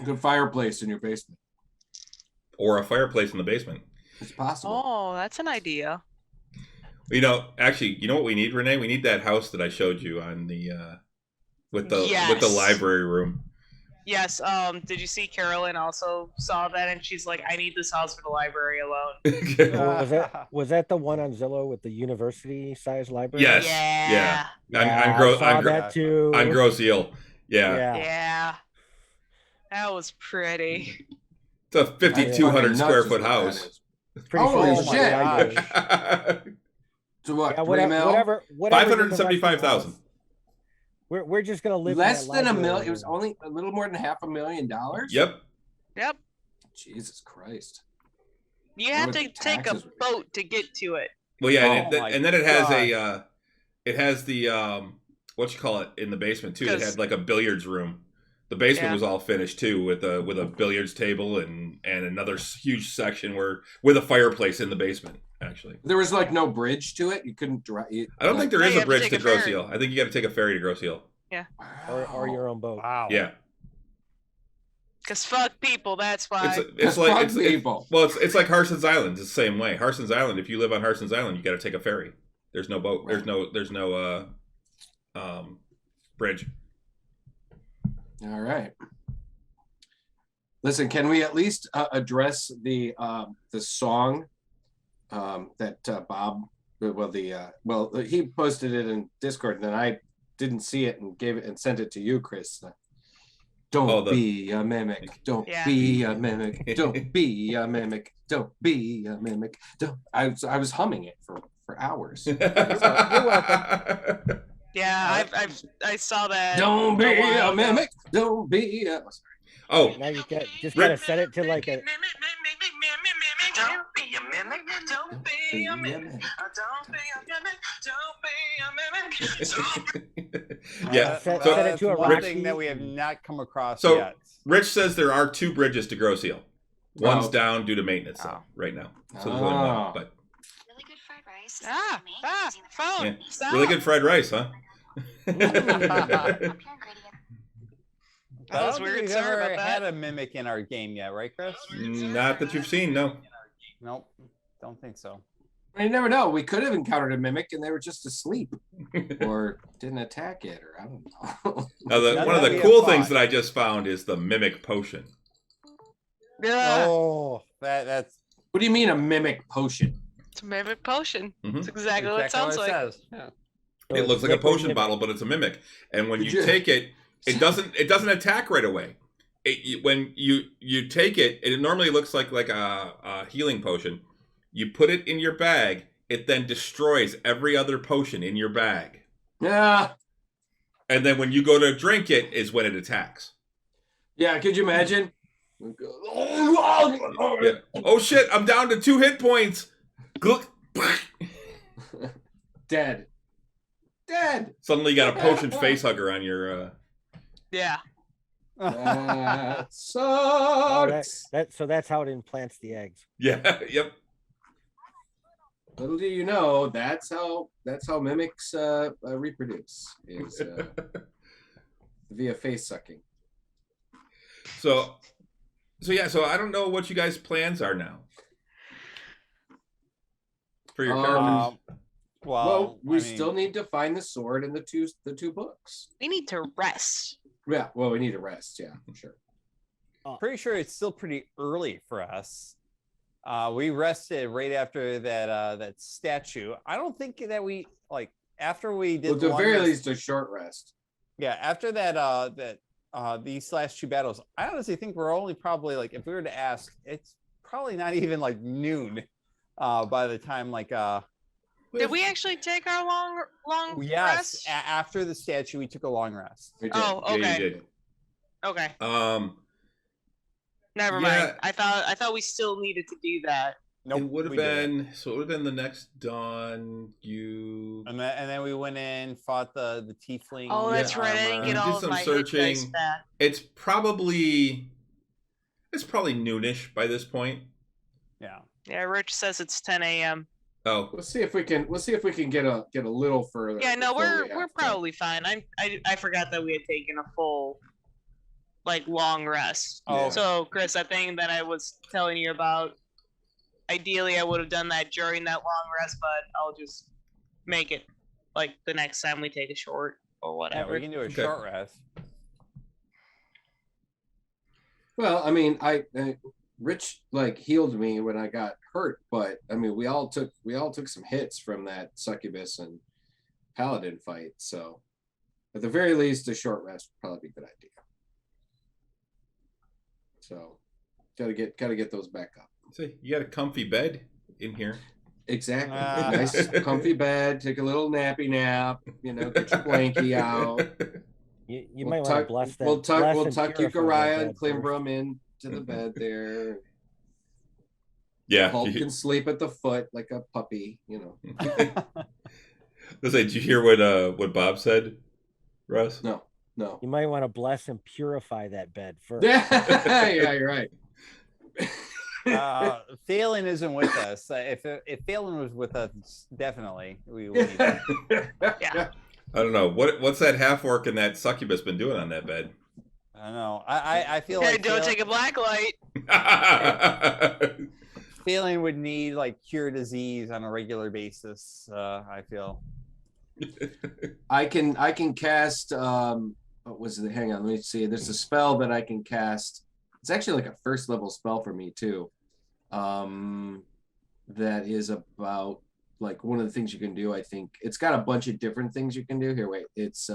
A good fireplace in your basement, or a fireplace in the basement. It's possible. Oh, that's an idea. Actually, you know what we need, Renee? We need that house that I showed you on the with the library room. Yes. Did you see Carolyn also saw that, and she's like, "I need this house for the library alone." Was that the one on Zillow with the university-sized library? Yes. Yeah. On that too. On Gross Eel. Yeah. Yeah. That was pretty. It's a 5,200 square foot house. Holy shit! So what? Yeah, whatever 575,000. We're just gonna live less than $1 million. room. It was only a little more than $500,000. Yep. Jesus Christ! You have to take a boat to get to it. Well, yeah, and then it has the what you call it in the basement too. It had like a billiards room. The basement was all finished too, with a billiards table and another huge section with a fireplace in the basement. Actually, there was like no bridge to it. You couldn't drive. I don't think there is a bridge to Gross Eel. I think you got to take a ferry to Gross Eel. Yeah, or your own boat. Wow. Yeah, because fuck people. That's why. It's like Harson's Island. It's the same way. Harson's Island. If you live on Harson's Island, you got to take a ferry. There's no boat. Right. There's no bridge. All right. Listen, can we at least address the song that Bob? He posted it in Discord, and then I didn't see it and gave it and sent it to you, Chris. Don't be a mimic. Don't be a mimic. Don't be a mimic. Don't be a mimic. I was humming it for hours. You're welcome. Yeah, I saw that. Don't be a mimic. Don't be a. Oh, now you just gotta set it to like a. Don't be a mimic. Don't be a mimic. Don't be a mimic. Yeah. Set it to a one thing that we have not come across yet. Rich says there are 2 bridges to Gross Eel. One's Oh. down due to maintenance though, right now. So there's only one. Oh. But Really good fried rice. Phone. yeah, Stop. really good fried rice, huh? Up your ingredient. I That was don't weird. think we've Sorry ever about that. had a mimic in our game yet, right, Chris? Not that you've seen, no. Nope, don't think so. You never know. We could have encountered a mimic and they were just asleep or didn't attack it, or I don't know. Now, None one of that the we cool have things fought. that I just found is the mimic potion. Yeah. Oh, That's What do you mean a mimic potion? It's a mimic potion. Mhm. That's exactly what it sounds like. says. Yeah. It looks like a potion bottle, but it's a mimic. And when Did you you- take it, it doesn't attack right away. When you take it, it normally looks like a healing potion. You put it in your bag, it then destroys every other potion in your bag. Yeah. And then when you go to drink it is when it attacks. Yeah, could you imagine? Yeah. Oh shit, I'm down to 2 hit points. Gluck. Dead. Dead. Suddenly you got a potion face hugger on your Yeah. That oh, sucks. so that's how it implants the eggs. yeah, yep. Little do you know, that's how mimics reproduce is via face sucking. So I don't know what you guys' plans are now for your characters. Well, we I mean, still need to find the sword and the two books. We need to rest. Yeah, well, we need to rest. Yeah, sure. pretty sure it's still pretty early for us. We rested right after that statue. I don't think that we after we did. Well, at the long very rest- least, a short rest. Yeah, after that these last 2 battles, I honestly think we're only probably if we were to ask, it's probably not even noon by the time Did we actually take our long yes, rest? after the statue we took a long rest. We did. Oh, Yeah, okay. you did. Okay. Yeah. Never mind. I thought we still needed to do that. Nope, it would have we didn't. been so. It would have been the next dawn. You And then we went in, fought the tiefling. Oh, that's right. I didn't armor. get Did all of some my hit searching. dice back. It's probably noonish by this point. Yeah. Yeah, Rich says it's 10 a.m. Oh, We'll see if we can get a little further. Yeah, no, before we we're have to. probably fine. I forgot that we had taken a full long rest. Oh, okay. So Chris, I think that I was telling you about. Ideally, I would have done that during that long rest, but I'll just make it the next time we take a short or Yeah, whatever. we can do a Okay. short rest. Well, I mean, Rich healed me when I got hurt, but I mean, we all took some hits from that succubus and paladin fight. So, at the very least, a short rest would probably be a good idea. So, gotta get those back up. so you got a comfy bed in here. Exactly. Ah. Nice, comfy bed. Take a little nappy nap. Get your blankie out. You We'll might want to tuck- bless that. We'll tuck bless and Euchariah purify that and bed first. Climbrum into the bed there. Yeah. Hulk can sleep at the foot like a puppy. Let's say, did you hear what Bob said, Russ? No. You might want to bless and purify that bed first. Yeah, you're right. Phelan isn't with us. If Phelan was with us, definitely we would need that. Yeah. I don't know what's that half orc and that succubus been doing on that bed. I don't know. I feel Hey, like don't take a black light. Phelan would need cure disease on a regular basis. I feel. I can cast what was it? Hang on, let me see. There's a spell that I can cast. It's actually a first level spell for me too. That is about one of the things you can do. I think it's got a bunch of different things you can do. Here, wait. It's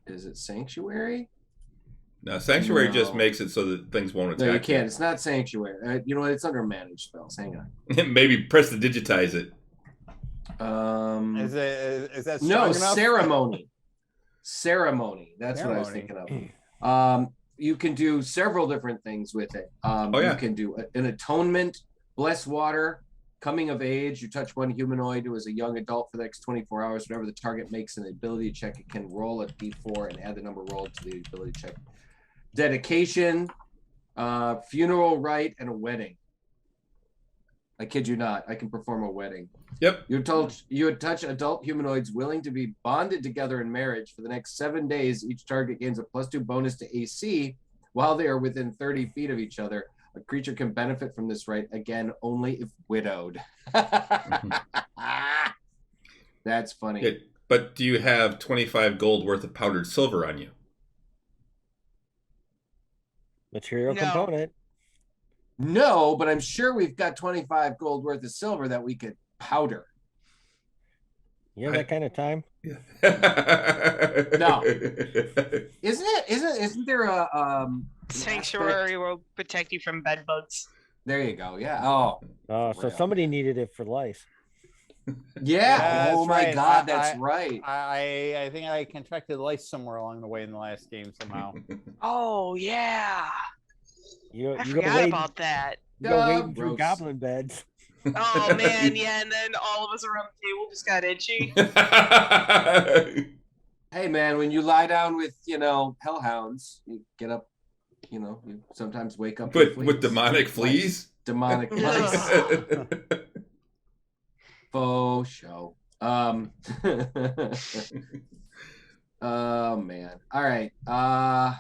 is it Sanctuary? No, Sanctuary just No. makes it so that things won't attack. No, you can't. It's not Sanctuary. You know what? It's under managed spells. Hang on. Maybe press to digitize it. Is that strong No, enough? ceremony. Ceremony. That's what I was Ceremony. thinking of. You can do several different things with it. yeah. You can do an atonement, bless water, coming of age. You touch one humanoid who is a young adult for the next 24 hours. Whenever the target makes an ability check, it can roll a d4 and add the number rolled to the ability check. Dedication. Funeral rite and a wedding. I kid you not. I can perform a wedding. Yep. You would touch adult humanoids willing to be bonded together in marriage for the next 7 days. Each target gains a +2 bonus to AC while they are within 30 feet of each other. A creature can benefit from this rite again only if widowed. That's funny. Yeah, but do you have 25 gold worth of powdered silver on you? Material No. component. No, but I'm sure we've got 25 gold worth of silver that we could powder. You have that kind of time? No. Isn't there a Sanctuary will protect you from bed bugs. There you go. Yeah. Oh. Oh, so Real. somebody needed it for lice. Yeah. Oh that's my right. God, that's right. I think I contracted lice somewhere along the way in the last game somehow. Oh yeah, You I go forgot wait, about that. you go Oh, wading through gross. goblin beds. Oh man, yeah, and then all of us around the table just got itchy. Hey man, when you lie down with, hellhounds, you get up, you sometimes wake up with fleas. demonic fleas? Demonic fleas. Faux show. Oh man. All right. Oh,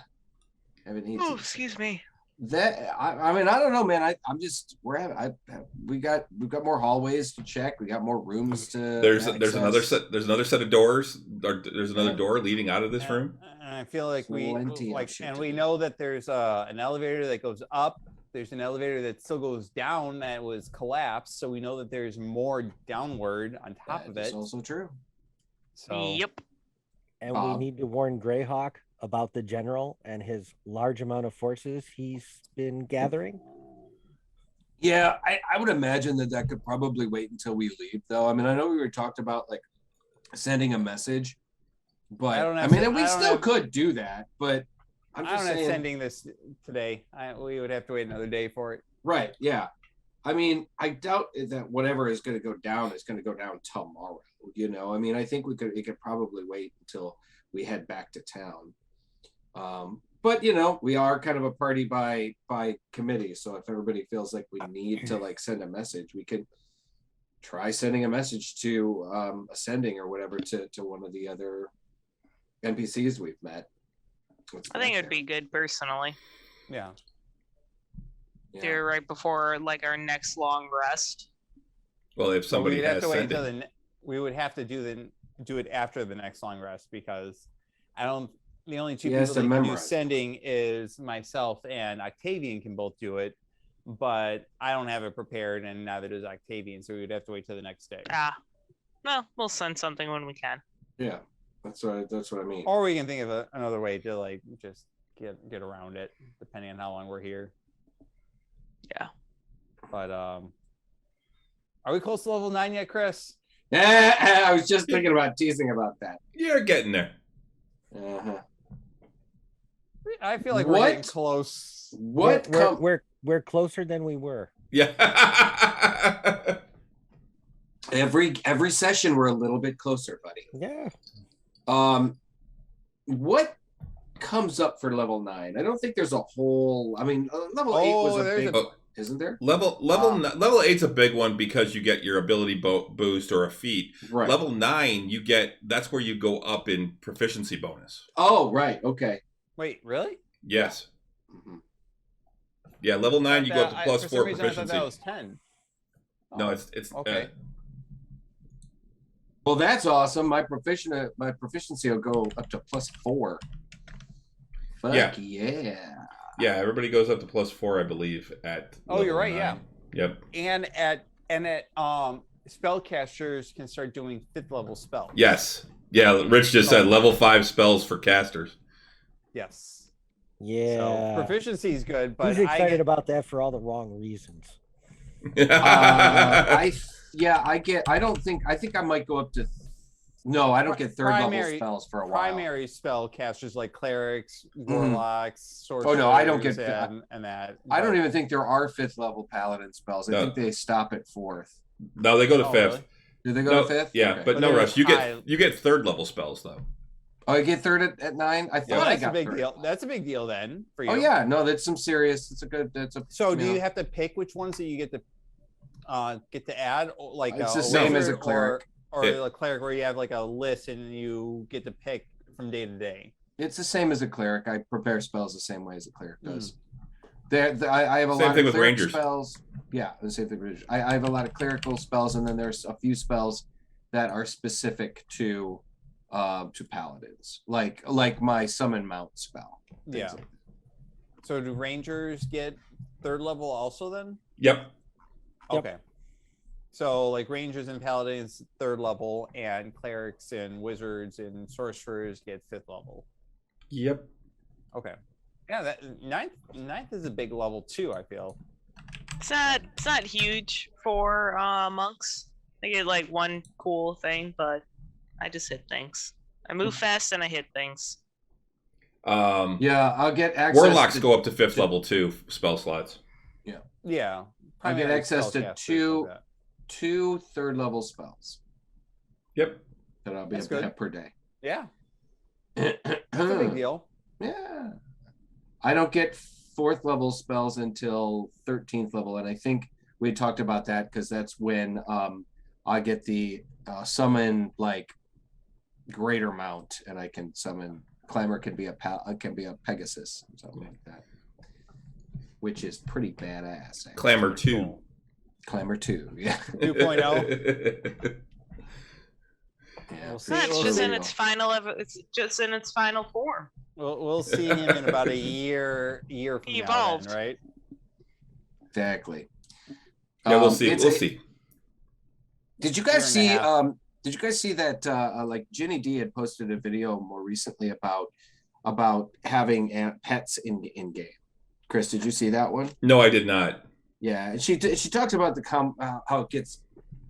excuse me. That I mean I don't know, man. We got more hallways to check. We got more rooms to. There's access. another set of doors. There's another door leading out of this room. And I feel like Plenty of shit and to we do. know that there's an elevator that goes up. There's an elevator that still goes down that was collapsed. So we know that there's more downward on top of That's it. also true. So Yep. And Bob. we need to warn Greyhawk about the general and his large amount of forces he's been gathering. Yeah, I would imagine that could probably wait until we leave, though. I mean, I know we were talked about like sending a message, but we still could do that. But I'm I just don't have saying, sending this today. We would have to wait another day for it. right? Yeah, I mean, I doubt that whatever is going to go down is going to go down tomorrow. I mean, I think it could probably wait until we head back to town. But we are kind of a party by committee, so if everybody feels like we need to like send a message, we could try sending a message to Ascending or whatever to one of the other NPCs we've met. I think it'd be good personally. Yeah. Do it right before like our next long rest. Well, if somebody we'd have has to wait sent until it. we would have to do it after the next long rest because the only two He has people to that can do memorize. sending is myself and Octavian can both do it, but I don't have it prepared and neither does Octavian, so we would have to wait till the next day. Well, we'll send something when we can. Yeah, that's what I mean. Or we can think of another way to like just get around it, depending on how long we're here. Yeah. But are we close to level 9 yet, Chris? I was just thinking about teasing about that. You're getting there. Uh-huh. I feel like we're What? getting close. What? We're closer than we were. Yeah. Every session we're a little bit closer, buddy. Yeah. What comes up for level 9? I don't think there's a whole. I mean, level 8 was a there's big, a- isn't there? level 8's a big one because you get your ability boost or a feat. Right. Level 9, that's where you go up in proficiency bonus. Oh, right. Okay. Wait, really? Yes. Mhm. Yeah, level 9 you go up to For some +4 reason, I thought proficiency. that was 10. No, Oh, it's okay. Well, that's awesome. My proficiency will go up to +4. Fuck yeah. Yeah, everybody goes up to +4, I believe, at Oh, you're level right, 9. yeah. Yep. And at spellcasters can start doing 5th level spells. Yes. Yeah, Rich just said level 5 spells for casters. Yes. Yeah. So proficiency is good, but He's excited about that for all the wrong reasons. I think I might go up to. No, I don't get third level spells for a while. Primary spellcasters like clerics, warlocks, sorcerers. Oh no, I don't get and that. I don't even think there are 5th level paladin spells. I No. think they stop at 4th. No, they go to Oh, 5th. really? Do they go No, to 5th? yeah, Okay. but no there's rush. You high- get 3rd level spells though. Oh, I get third at 9. I So thought I that's a got big third. deal. That's a big deal then for you. Oh yeah, no, that's some serious. It's a good. That's a. So do know, you have to pick which ones that you get to add, like It's the same as a wizard cleric. or Yeah. a cleric, where you have like a list and you get to pick from day to day? It's the same as a cleric. I prepare spells the same way as a cleric does. I have a Same lot thing of with cleric rangers. spells. Yeah, the same thing with rangers. I have a lot of clerical spells, and then there's a few spells that are specific to paladins, like my summon mount spell. things Yeah. like that. So do rangers get third level also then? Yep. Yep. Okay. So like rangers and paladins third level, and clerics and wizards and sorcerers get 5th level. Yep. Okay. Yeah, that ninth is a big level too, I feel. It's not huge for monks. They get like one cool thing, but I just hit things. I move fast and I hit things. Yeah, I'll get access. Warlocks to, go up to 5th level too, spell slots. Yeah. I get primarily access to spellcasters like that. 2 third level spells Yep. that I'll be That's able to good. have per day. Yeah, that's a big deal. Yeah. I don't get 4th level spells until 13th level, and I think we talked about that because that's when I get the summon like greater mount, and I can summon clamor can be a Pegasus, something like that, which is pretty badass. Actually. Clamor 2. Clamor 2, yeah. 2.0. Yeah. We'll see. It's We'll just see. in its final. It's just in its final form. We'll see him in about a year from He now, evolved. then, right? Exactly. Yeah, we'll see. it's We'll a- see. Did you Year guys and a see? half. Did you guys see that? Like Jenny D had posted a video more recently about having pets in game. Chris, did you see that one? No, I did not. Yeah, and she talks about how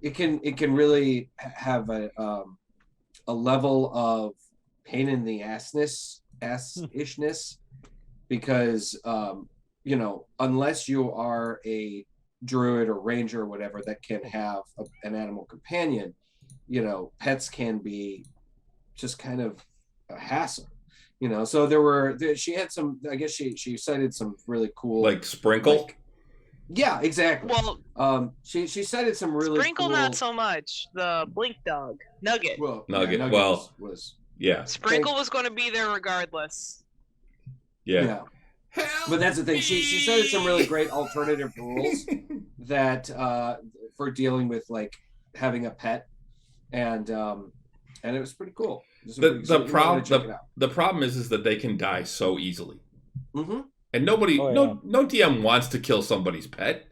it can really have a level of pain in the ass-ishness because unless you are a druid or ranger or whatever that can have an animal companion, pets can be just kind of a hassle. So she had some, I guess she cited some really cool, Like Sprinkle? yeah, exactly. Well, she cited some really Sprinkle cool, not so much. The Blink Dog, Nugget. well, Nugget, Nugget well, was Yeah. Sprinkle was going to be there regardless. Yeah. But that's the thing. She cited some really great alternative rules that for dealing with like having a pet, and it was pretty cool. The problem is that they can die so easily. Mm-hmm. And nobody, Oh, yeah. no DM wants to kill somebody's pet.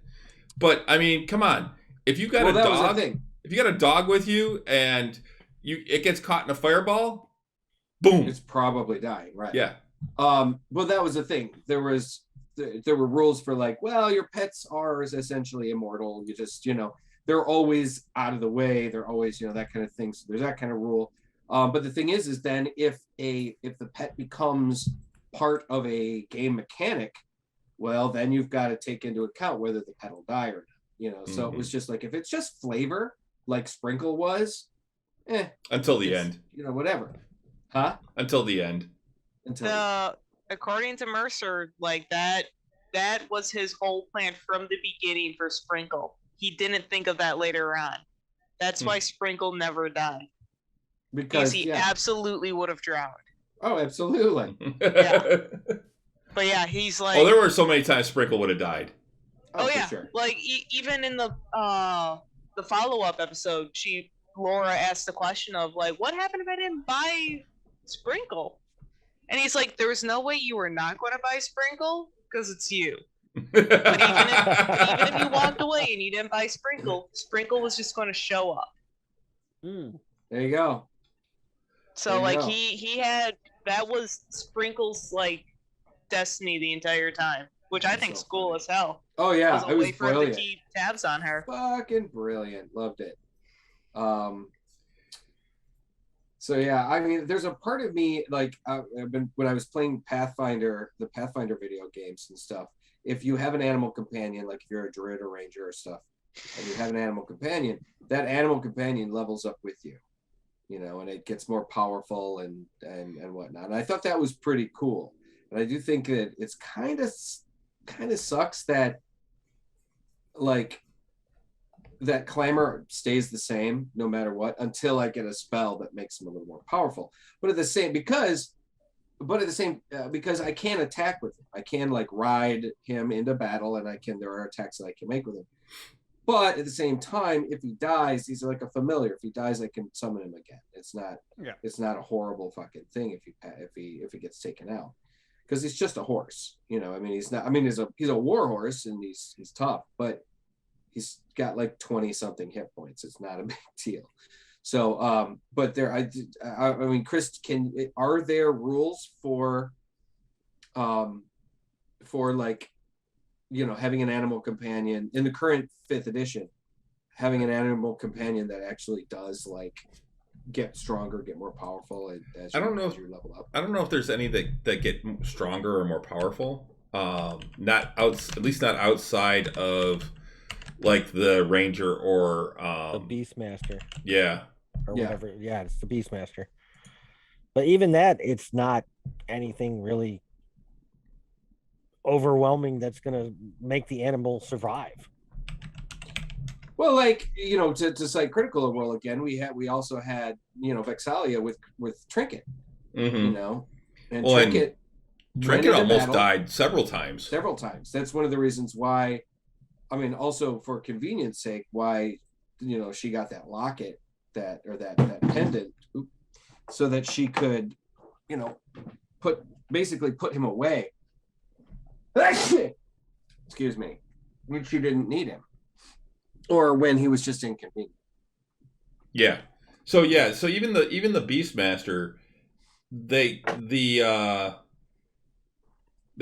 But I mean, come on. If you got a that was the dog, thing. if you got a dog with you and it gets caught in a fireball, boom. It's probably dying, right? Yeah. Well, that was the thing. There were rules for like, well, your pets are essentially immortal. You just, they're always out of the way. They're always, that kind of thing. So there's that kind of rule. But the thing is then if the pet becomes part of a game mechanic, well, then you've got to take into account whether the pet will die or not. So it was just like, if it's just flavor, like Sprinkle was, Until the end. Whatever. Huh? Until the end. According to Mercer, like that was his whole plan from the beginning for Sprinkle. He didn't think of that later on. That's why Sprinkle never died. Because he absolutely would have drowned. Oh, absolutely. Yeah. But yeah, he's like. Oh, there were so many times Sprinkle would have died. Oh for yeah, sure. like even in the follow-up episode, Laura asked the question of like, what happened if I didn't buy Sprinkle? And he's like, there was no way you were not going to buy Sprinkle because it's you. But even if you walked away and you didn't buy Sprinkle, Sprinkle was just going to show up. There you go. So There you like go. he had, that was Sprinkle's like destiny the entire time, which I That's think so is cool funny. as hell. Oh yeah, As it a was way for him to brilliant. keep tabs on her. Fucking brilliant. Loved it. So yeah, I mean, there's a part of me like when I was playing Pathfinder, the Pathfinder video games and stuff. If you have an animal companion, like if you're a druid or ranger or stuff, and you have an animal companion, that animal companion levels up with you. and it gets more powerful and whatnot. And I thought that was pretty cool. And I do think that it's kind of sucks that like that clamor stays the same no matter what until I get a spell that makes him a little more powerful. But at the same because I can attack with him. I can like ride him into battle, and there are attacks that I can make with him. But at the same time, if he dies, he's like a familiar. If he dies, I can summon him again. It's not a horrible fucking thing if he gets taken out, because he's just a horse. I mean, he's not. I mean, he's a war horse, and he's tough, but he's got like 20 something hit points. It's not a big deal. So, but I mean, Chris, are there rules for like, having an animal companion in the current 5th edition, having an animal companion that actually does like get stronger, get more powerful as you level up? I don't know if there's any that get stronger or more powerful. At least not outside of like the ranger or the Beastmaster. Yeah. Or whatever. Yeah, it's the Beastmaster. But even that, it's not anything really overwhelming that's going to make the animal survive. Well, like, to cite Critical Role again, we also had, Vexalia with Trinket, Mm-hmm. and Trinket almost died several times. That's one of the reasons why, I mean, also for convenience sake, why, she got that locket, that pendant, so that she could, put him away. Excuse me, when she didn't need him, or when he was just inconvenient. Yeah. So even the Beastmaster, they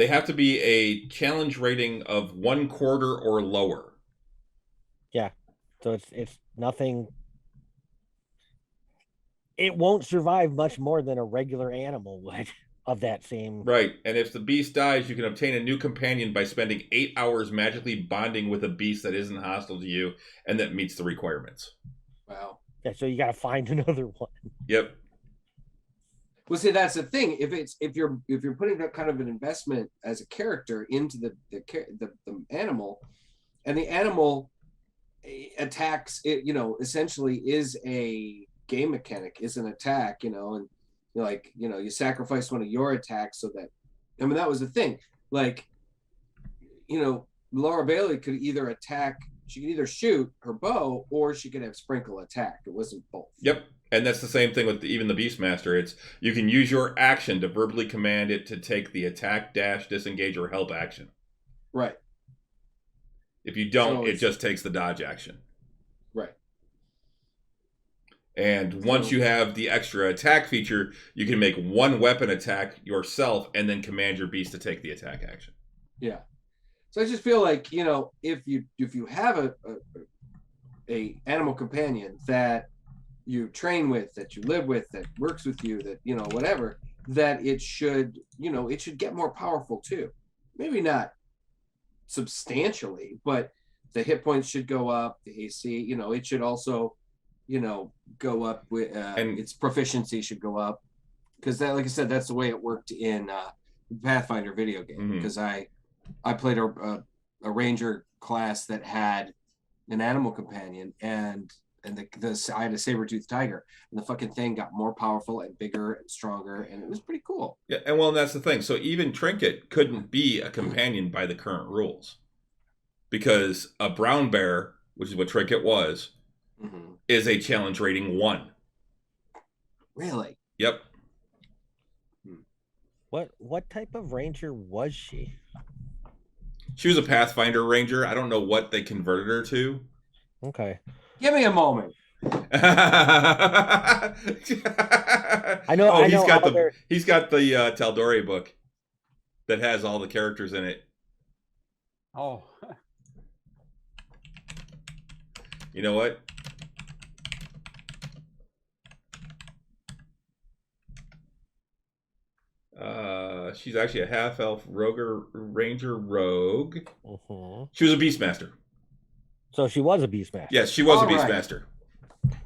have to be a challenge rating of 1/4 or lower. Yeah. So it's nothing. It won't survive much more than a regular animal would of that same. Right. And if the beast dies, you can obtain a new companion by spending 8 hours magically bonding with a beast that isn't hostile to you and that meets the requirements. Wow. Yeah, so you got to find another one. Yep. Well, see, that's the thing. If you're putting that kind of an investment as a character into the animal, and the animal attacks, it essentially is a game mechanic, is an attack, and you sacrifice one of your attacks so that, I mean, that was the thing. Like, Laura Bailey could either attack, she could either shoot her bow, or she could have sprinkle attack. It wasn't both. Yep. And that's the same thing with even the Beastmaster. It's you can use your action to verbally command it to take the attack, dash, disengage, or help action. Right. If you don't, it just takes the dodge action. Right. And once you have the extra attack feature, you can make one weapon attack yourself and then command your beast to take the attack action. Yeah. So I just feel like, if you have a animal companion that you train with, that you live with, that works with you, that, whatever, that it should get more powerful too. Maybe not substantially, but the hit points should go up, the AC, it should also, go up with, and its proficiency should go up. Because that, like I said, that's the way it worked in Pathfinder video game. Mm-hmm. Because I played a ranger class that had an animal companion, and I had a saber-toothed tiger, and the fucking thing got more powerful and bigger and stronger, and it was pretty cool. Yeah, and that's the thing. So even Trinket couldn't be a companion by the current rules, because a brown bear, which is what Trinket was, mm-hmm. is a challenge rating 1. Really? Yep. What type of ranger was she? She was a Pathfinder ranger. I don't know what they converted her to. Okay. Give me a moment. I know. Oh, I know he's got the Tal'Dorei book that has all the characters in it. Oh. You know what? She's actually a half-elf ranger rogue. Mm-hmm. She was a beastmaster. So she was a Beastmaster. Yes, she was All a Beastmaster.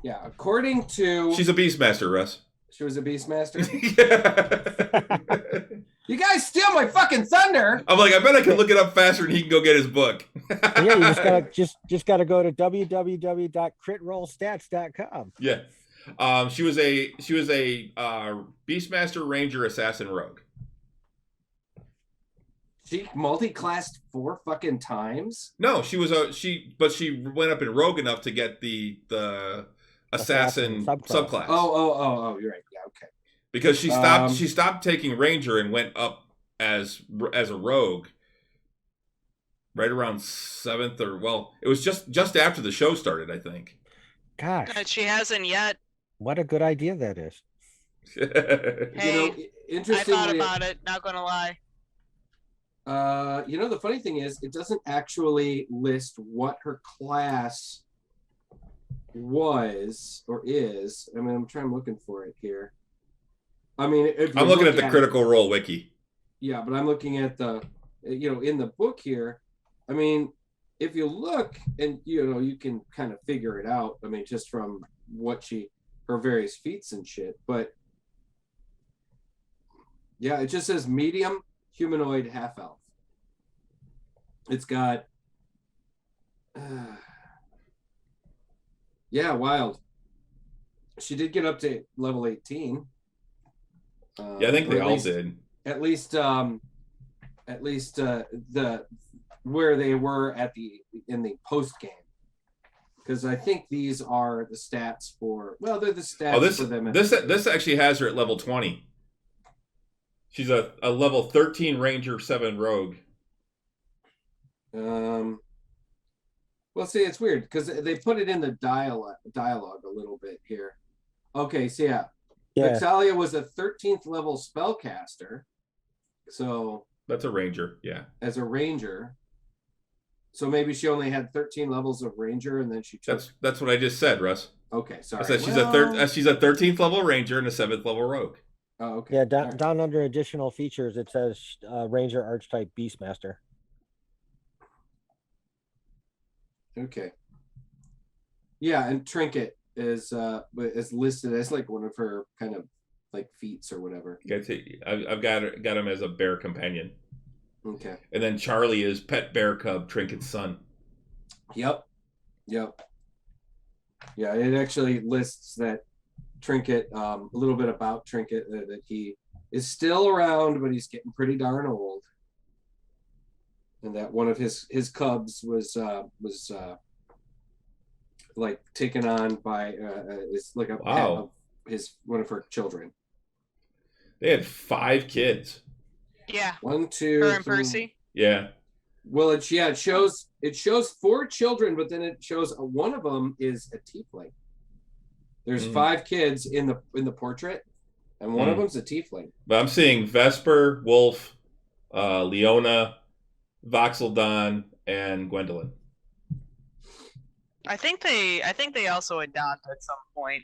Yeah, according to She's a beastmaster, Russ. she was a beastmaster. Yeah. You guys steal my fucking thunder. I'm like, I bet I can look it up faster and he can go get his book. Yeah, you just gotta go to www.critrollstats.com. Yeah. She was a beastmaster, ranger, assassin, rogue. She multi-classed 4 fucking times. No, she went up in rogue enough to get the assassin subclass. Oh, you're right. Yeah, okay. Because she stopped taking ranger and went up as a rogue right around 7th, or it was just after the show started, I think. Gosh, She hasn't yet. what a good idea that is. Hey, I interestingly, thought about it. Not gonna lie. the funny thing is, it doesn't actually list what her class was or is. I mean, I'm looking for it here. I mean, if I'm looking at the Critical Role wiki. Yeah, but I'm looking at the, in the book here. I mean, if you look and, you can kind of figure it out. I mean, just from what her various feats and shit. But yeah, it just says medium humanoid half elf. It's got, yeah, wild. She did get up to level 18. Yeah, I think they all did. At least the where they were in the post game, because I think these are the stats for. Well, they're the stats for them. This actually has her at level 20. She's a level 13 ranger, 7 rogue. Well, see, it's weird because they put it in the dialogue a little bit here. Okay, so yeah. Vexalia was a 13th level spellcaster, so that's a ranger, yeah. As a ranger, so maybe she only had 13 levels of ranger, and then she took. That's what I just said, Russ. Okay, sorry. I said she's a 13th level ranger and a 7th level rogue. Oh, okay. Yeah, down under additional features, it says Ranger Archetype Beastmaster. Okay. Yeah, and Trinket is listed as like one of her kind of like feats or whatever. I've got him as a bear companion. Okay. And then Charlie is pet bear cub, Trinket's son. Yep. Yeah, it actually lists that Trinket, a little bit about Trinket, that he is still around, but he's getting pretty darn old. And that one of his cubs was like taken on by it's like a pet of one of her children. They had 5 kids. Yeah. 1, 2. Her and Percy. Yeah. Well, it shows 4 children, but then it shows one of them is a tiefling. There's 5 kids in the portrait, and one of them's a tiefling. But I'm seeing Vesper, Wolf, Leona, Voxeldon, and Gwendolyn. I think they also adopt at some point.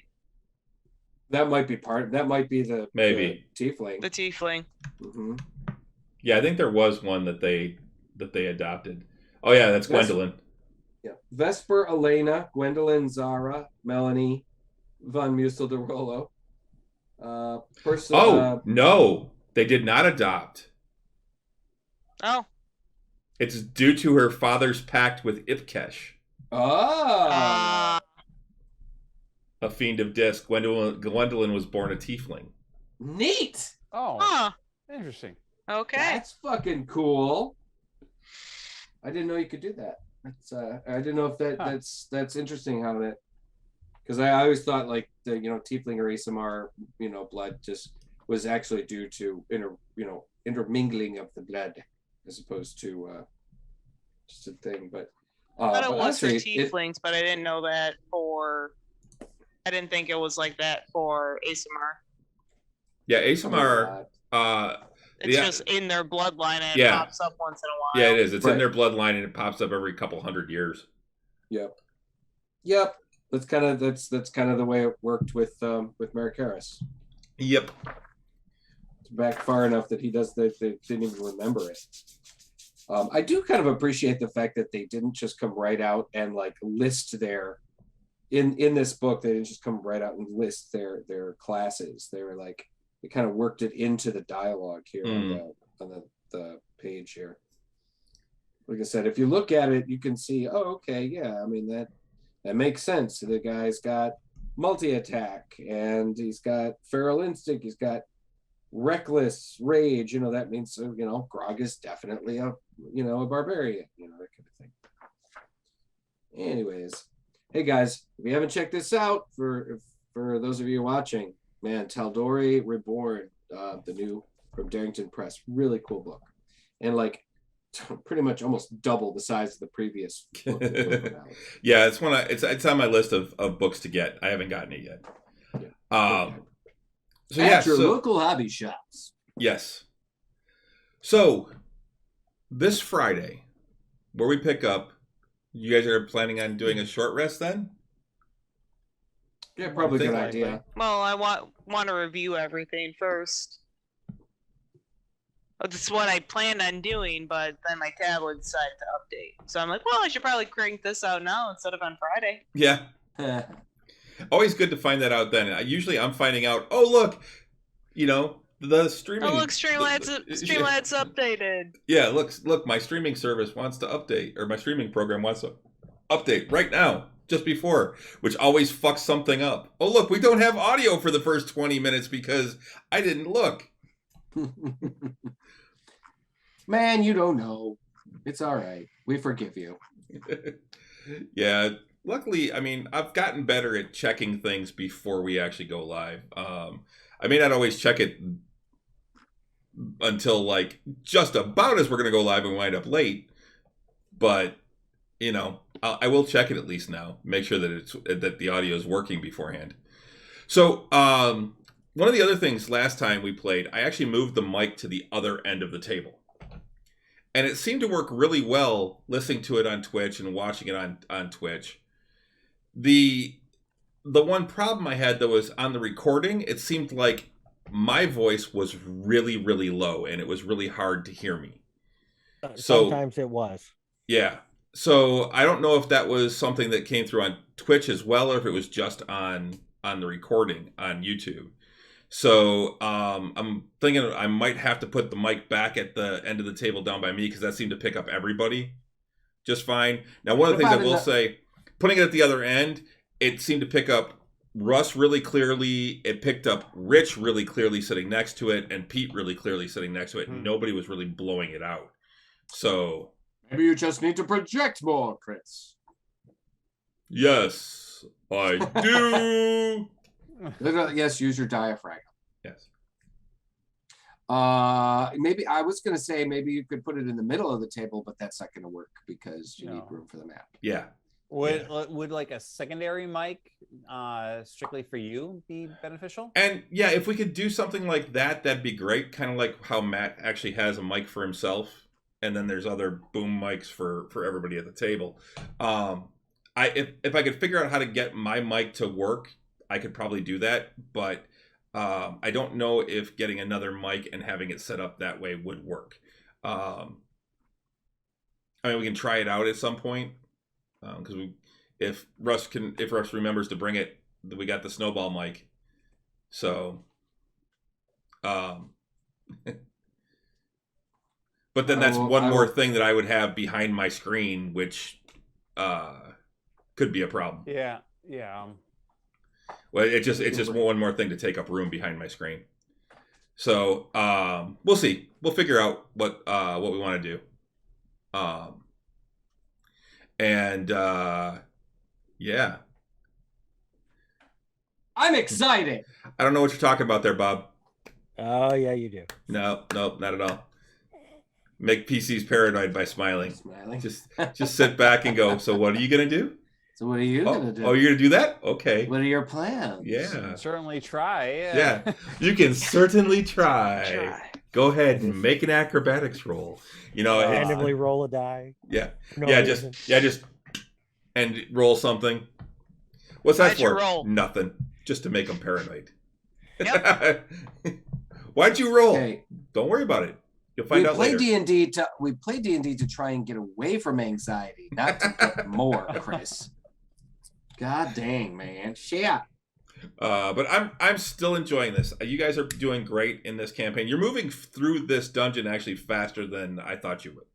That might be the tiefling. The tiefling. Mm-hmm. Yeah, I think there was one that they adopted. Oh yeah, that's Gwendolyn. Yeah, Vesper, Elena, Gwendolyn, Zara, Melanie, Von Musel de Rollo. No, they did not adopt. Oh. It's due to her father's pact with Ipkesh. Oh. A fiend of disc. Gwendolyn was born a tiefling. Neat. Oh. Interesting. Okay. That's fucking cool. I didn't know you could do that. That's I didn't know if that's interesting how that, because I always thought like the tiefling or Asimar blood just was actually due to intermingling of the blood as opposed to just a thing. But I thought it was for tieflings, but I didn't know that for. I didn't think it was like that for Asimar. Yeah, Asimar. It's just in their bloodline and it pops up once in a while. Yeah, it is. It's in their bloodline and it pops up every couple hundred years. Yep. That's kind of the way it worked with Maricaris. Yep. It's back far enough that they didn't even remember it. I do kind of appreciate the fact that they didn't just come right out and like list their in this book, they didn't just come right out and list their classes. They were like, they kind of worked it into the dialogue here on the page here. Like I said, if you look at it, you can see, oh, okay, yeah, I mean, that makes sense. The guy's got multi-attack, and he's got feral instinct, he's got reckless rage. That means, Grog is definitely a barbarian, that kind of thing. Anyways, hey guys, if you haven't checked this out, for those of you watching, man, Tal'Dorei Reborn, the new from Darrington Press, really cool book, and like pretty much almost double the size of the previous book. Yeah, it's on my list of books to get. I haven't gotten it yet. Yeah. So At your local hobby shops. Yes. So this Friday, where we pick up, you guys are planning on doing a short rest then? Yeah, probably a good idea. Well, I want to review everything first. That's what I planned on doing, but then my tablet decided to update. So I'm like, well, I should probably crank this out now instead of on Friday. Yeah. Always good to find that out then. Usually I'm finding out, oh, look, the streaming. Oh, look, Streamlad's updated. Yeah, look, my streaming service wants to update, or my streaming program wants to update right now, just before, which always fucks something up. Oh, look, we don't have audio for the first 20 minutes because I didn't look. Man, you don't know. It's all right. We forgive you. Yeah. Luckily, I mean, I've gotten better at checking things before we actually go live. I may not always check it until like just about as we're going to go live and wind up late. But, I will check it at least now. Make sure that the audio is working beforehand. So, one of the other things last time we played, I actually moved the mic to the other end of the table. And it seemed to work really well listening to it on Twitch and watching it on Twitch. The one problem I had, though, was on the recording, it seemed like my voice was really, really low, and it was really hard to hear me. Sometimes it was. Yeah. So I don't know if that was something that came through on Twitch as well, or if it was just on the recording on YouTube. So I'm thinking I might have to put the mic back at the end of the table down by me, because that seemed to pick up everybody just fine. Now, one of the things I will say, putting it at the other end, it seemed to pick up Russ really clearly. It picked up Rich really clearly sitting next to it, and Pete really clearly sitting next to it. Nobody was really blowing it out. So maybe you just need to project more, Chris. Yes, I do. Yes, use your diaphragm. Yes. Maybe I was going to say maybe you could put it in the middle of the table, but that's not going to work because you need room for the map. Yeah. Would like a secondary mic strictly for you be beneficial? And yeah, if we could do something like that, that'd be great. Kind of like how Matt actually has a mic for himself, and then there's other boom mics for everybody at the table. If I could figure out how to get my mic to work, I could probably do that, but I don't know if getting another mic and having it set up that way would work. I mean, we can try it out at some point, because if Russ remembers to bring it, we got the snowball mic. So, but then that's one more thing that I would have behind my screen, which could be a problem. Yeah. Well, it's just one more thing to take up room behind my screen. So we'll see. We'll figure out what we want to do. Yeah. I'm excited. I don't know what you're talking about there, Bob. Oh yeah, you do. No, not at all. Make PCs paranoid by smiling. Just sit back and go, so what are you gonna do? So what are you gonna do? Oh, you're gonna do that? Okay. What are your plans? Yeah. Certainly try. Yeah. You can certainly try. Go ahead and make an acrobatics roll. Randomly roll a die. Yeah. No reason. just and roll something. What's that for? Roll? Nothing. Just to make them paranoid. Yep. Why'd you roll? Okay. Don't worry about it. You'll find out later. We play D&D to try and get away from anxiety, not to get more, Chris. God dang, man. Shit. But I'm still enjoying this. You guys are doing great in this campaign. You're moving through this dungeon actually faster than I thought you would.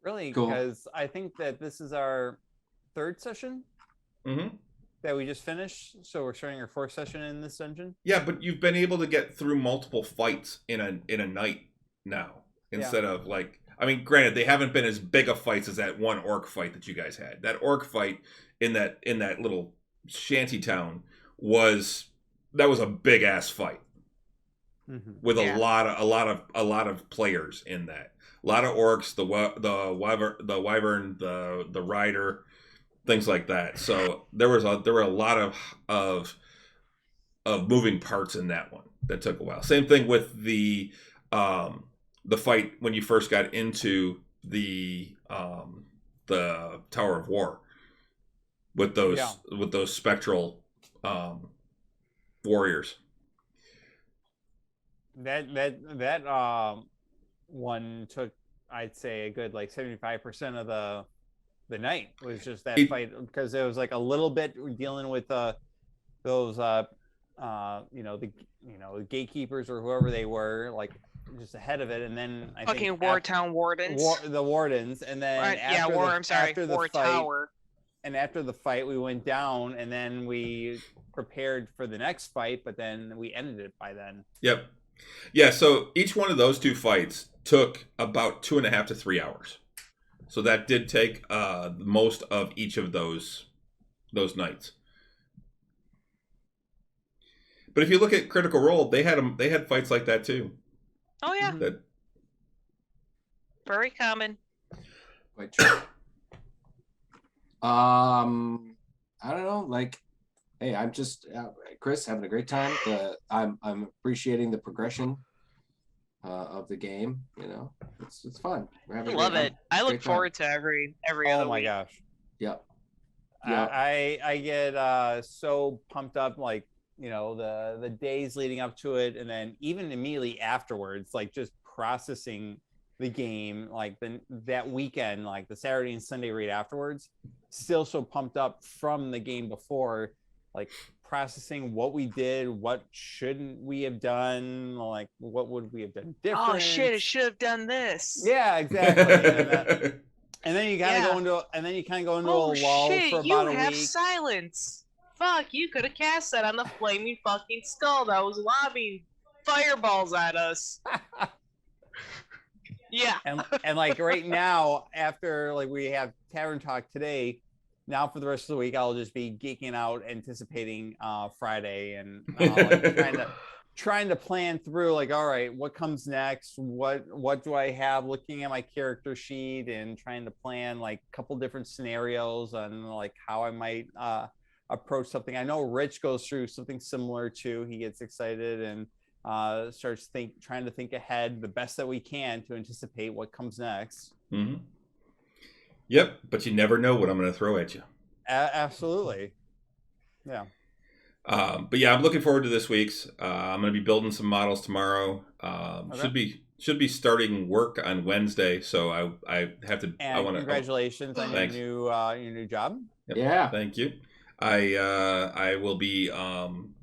Really, Cool. because I think that this is our third session Mm-hmm. that we just finished. So we're starting our fourth session in this dungeon. Yeah, but you've been able to get through multiple fights in a night now instead of like. I mean, granted, they haven't been as big of fights as that one orc fight that you guys had. That orc fight in that little shanty town was a big ass fight with Yeah. a lot of players in that. A lot of orcs, the wyvern, the rider, things like that. So there were a lot of moving parts in that one that took a while. Same thing with the fight when you first got into the Tower of War with those spectral warriors. That one took, I'd say, a good like 75% of the night was just that fight, because it was like a little bit dealing with those the gatekeepers or whoever they were, like just ahead of it, and then I Fucking think Wartown Wardens. the wardens, and then after the War fight, Tower. and after the fight we went down, and then we prepared for the next fight, but then we ended it by then. Yep. Yeah, so each one of those two fights took about 2.5 to 3 hours. So that did take most of each of those nights. But if you look at Critical Role, they had fights like that too. Oh yeah, That very common. Quite true. I don't know. Like, hey, I'm just Chris having a great time. I'm appreciating the progression of the game. You know, it's fun. We're I having a love great it. time. I look Great time. forward to every Oh other my week. gosh. Yep. Yeah. I get so pumped up, like, the days leading up to it, and then even immediately afterwards, like just processing the game, like that weekend, like the Saturday and Sunday right afterwards, still so pumped up from the game before, like processing what we did, what shouldn't we have done, like what would we have done different. Oh shit! It should have done this. Yeah, exactly. And then you kind of go into Oh a lull shit! for You about a have week. silence. Fuck! You could have cast that on the flaming fucking skull that was lobbing fireballs at us. Yeah. And like right now, after like we have Tavern Talk today, now for the rest of the week I'll just be geeking out, anticipating Friday, and like trying to plan through, like, all right, what comes next, what do I have, looking at my character sheet and trying to plan like a couple different scenarios on like how I might approach something. I know Rich goes through something similar too. He gets excited and starts trying to think ahead the best that we can to anticipate what comes next. Mm-hmm. Yep, but you never know what I'm going to throw at you. Absolutely. Yeah. But yeah, I'm looking forward to this week's. I'm going to be building some models tomorrow. Okay. Should be starting work on Wednesday, so I have to. And I want to. congratulations on Thanks. your new job. Yep, Yeah. Thank you. I will be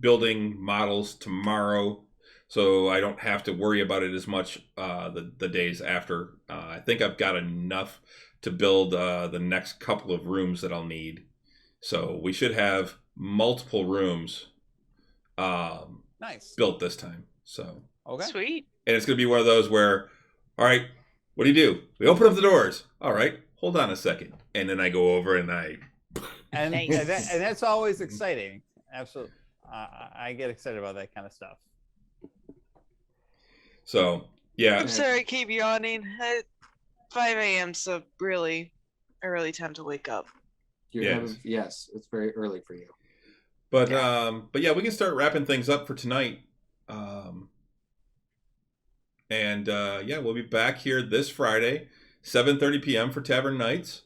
building models tomorrow, so I don't have to worry about it as much the days after. I think I've got enough to build the next couple of rooms that I'll need. So we should have multiple rooms Nice. built this time. So Okay. Sweet. and it's going to be one of those where, all right, what do? We open up the doors. All right, hold on a second. And then I go over and And Nice. and that's always exciting. Absolutely. I get excited about that kind of stuff. So, yeah. I'm sorry I keep yawning. 5 a.m.'s a really early time to wake up. Yes, it's very early for you. But yeah, we can start wrapping things up for tonight. Yeah, we'll be back here this Friday, 7:30 p.m. for Tavern Knights.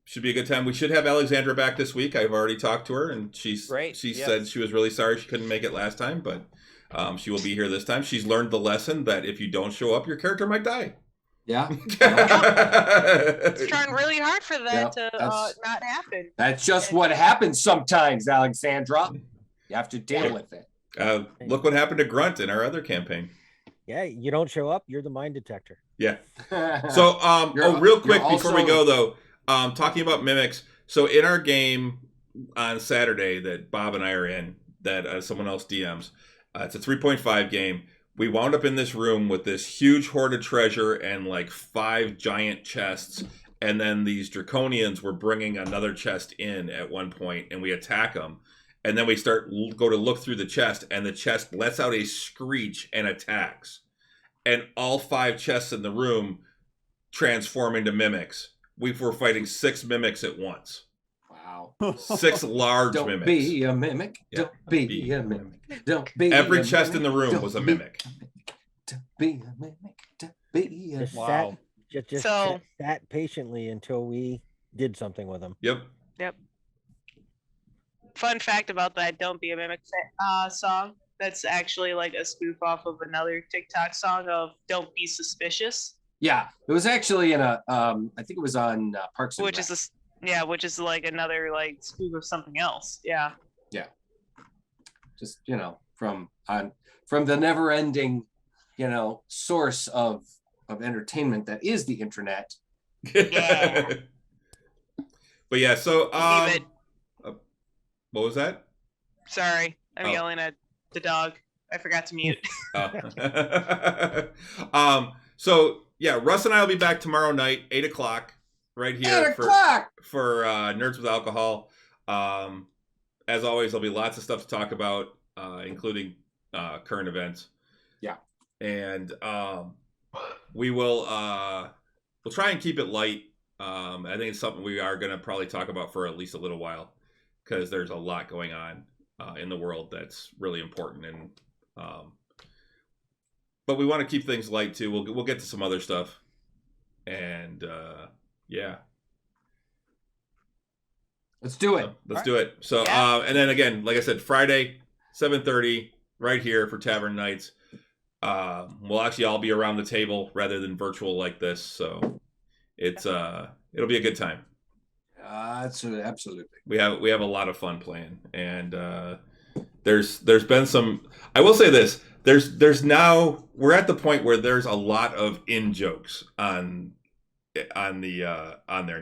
Should be a good time. We should have Alexandra back this week. I've already talked to her, and she said she was really sorry she couldn't make it last time, but she will be here this time. She's learned the lesson that if you don't show up, your character might die. Yeah. It's trying really hard for that Yeah, to that's- not happen. That's just what happens sometimes, Alexandra. You have to deal with it. Look what happened to Grunt in our other campaign. Yeah, you don't show up, you're the mine detector. Yeah. So, real quick you're before we also- go though, talking about mimics. So in our game on Saturday that Bob and I are in, that someone else DMs, it's a 3.5 game. We wound up in this room with this huge hoard of treasure and like 5 giant chests, and then these draconians were bringing another chest in at one point, and we attack them, and then we go to look through the chest, and the chest lets out a screech and attacks. And all 5 chests in the room transform into mimics. We were fighting 6 mimics at once. Wow. 6 large Don't mimics. be a mimic. Yeah. Don't be a mimic. Don't be Every a chest in mimic. the room Don't was a be mimic. Don't be a mimic. Don't be a Just Wow. just So- sat patiently until we did something with them. Yep. Fun fact about that "Don't Be a Mimic" song. That's actually like a spoof off of another TikTok song of "Don't Be Suspicious," Yeah, it was actually in a. I think it was on Parks and which Rec. is which is like another like spoof of something else. Yeah. Just from the never-ending, source of entertainment that is the internet. Yeah. But yeah, so Leave it. what was that? Sorry, I'm Oh. yelling at the dog. I forgot to mute. So yeah, Russ and I will be back tomorrow night, 8:00, right here 8:00. for Nerds with Alcohol. As always, there'll be lots of stuff to talk about, including current events. Yeah. And we will we'll try and keep it light. I think it's something we are going to probably talk about for at least a little while, because there's a lot going on in the world that's really important, and but we want to keep things light too. We'll get to some other stuff, and yeah. Let's do it. So, let's do it. So, Yeah. and then again, like I said, Friday, 7:30, right here for Tavern Knights. We'll actually all be around the table rather than virtual like this. So, it's it'll be a good time. Absolutely. We have a lot of fun playing, and there's been some. I will say this: there's now we're at the point where there's a lot of in jokes on there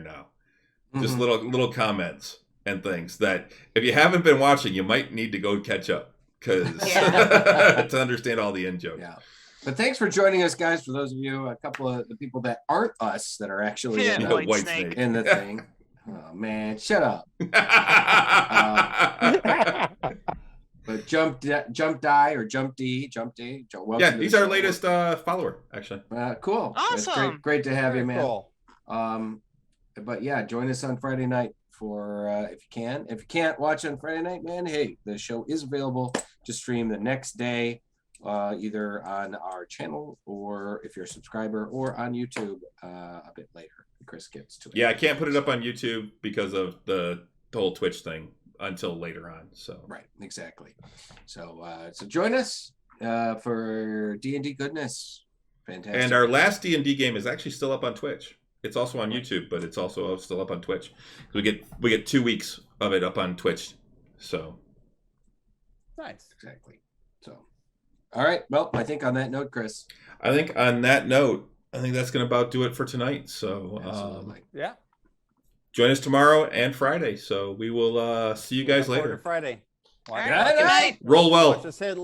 now. Just Mhm. little comments and things that if you haven't been watching, you might need to go catch up, because Yeah. to understand all the in jokes. Yeah. But thanks for joining us, guys. For those of you, a couple of the people that aren't us that are actually Yeah, in, Yeah, the, White White Snake. Snake. in the thing. Oh man, shut up. But Jump Die or Jump D. welcome Yeah, to he's the our show. latest follower, actually. Cool. It's Awesome. great to have you, Very man. cool. But yeah, join us on Friday night for if you can. If you can't watch on Friday night, man, hey, the show is available to stream the next day, either on our channel or if you're a subscriber, or on YouTube a bit later. Chris gets to it. Yeah, I can't put it up on YouTube because of the whole Twitch thing until later on. So Right, exactly. So join us for D&D goodness. Fantastic. and our last D&D game is actually still up on Twitch. It's also on YouTube, but it's also still up on Twitch. We get 2 weeks of it up on Twitch. So Nice. Exactly. So, all right. Well, I think on that note, Chris. I think on that note, I think that's going to about do it for tonight. So Absolutely. Yeah. join us tomorrow and Friday. So we will see you guys Look forward to later. Friday. Watch, All right. Good Good night. Roll well. watch us hit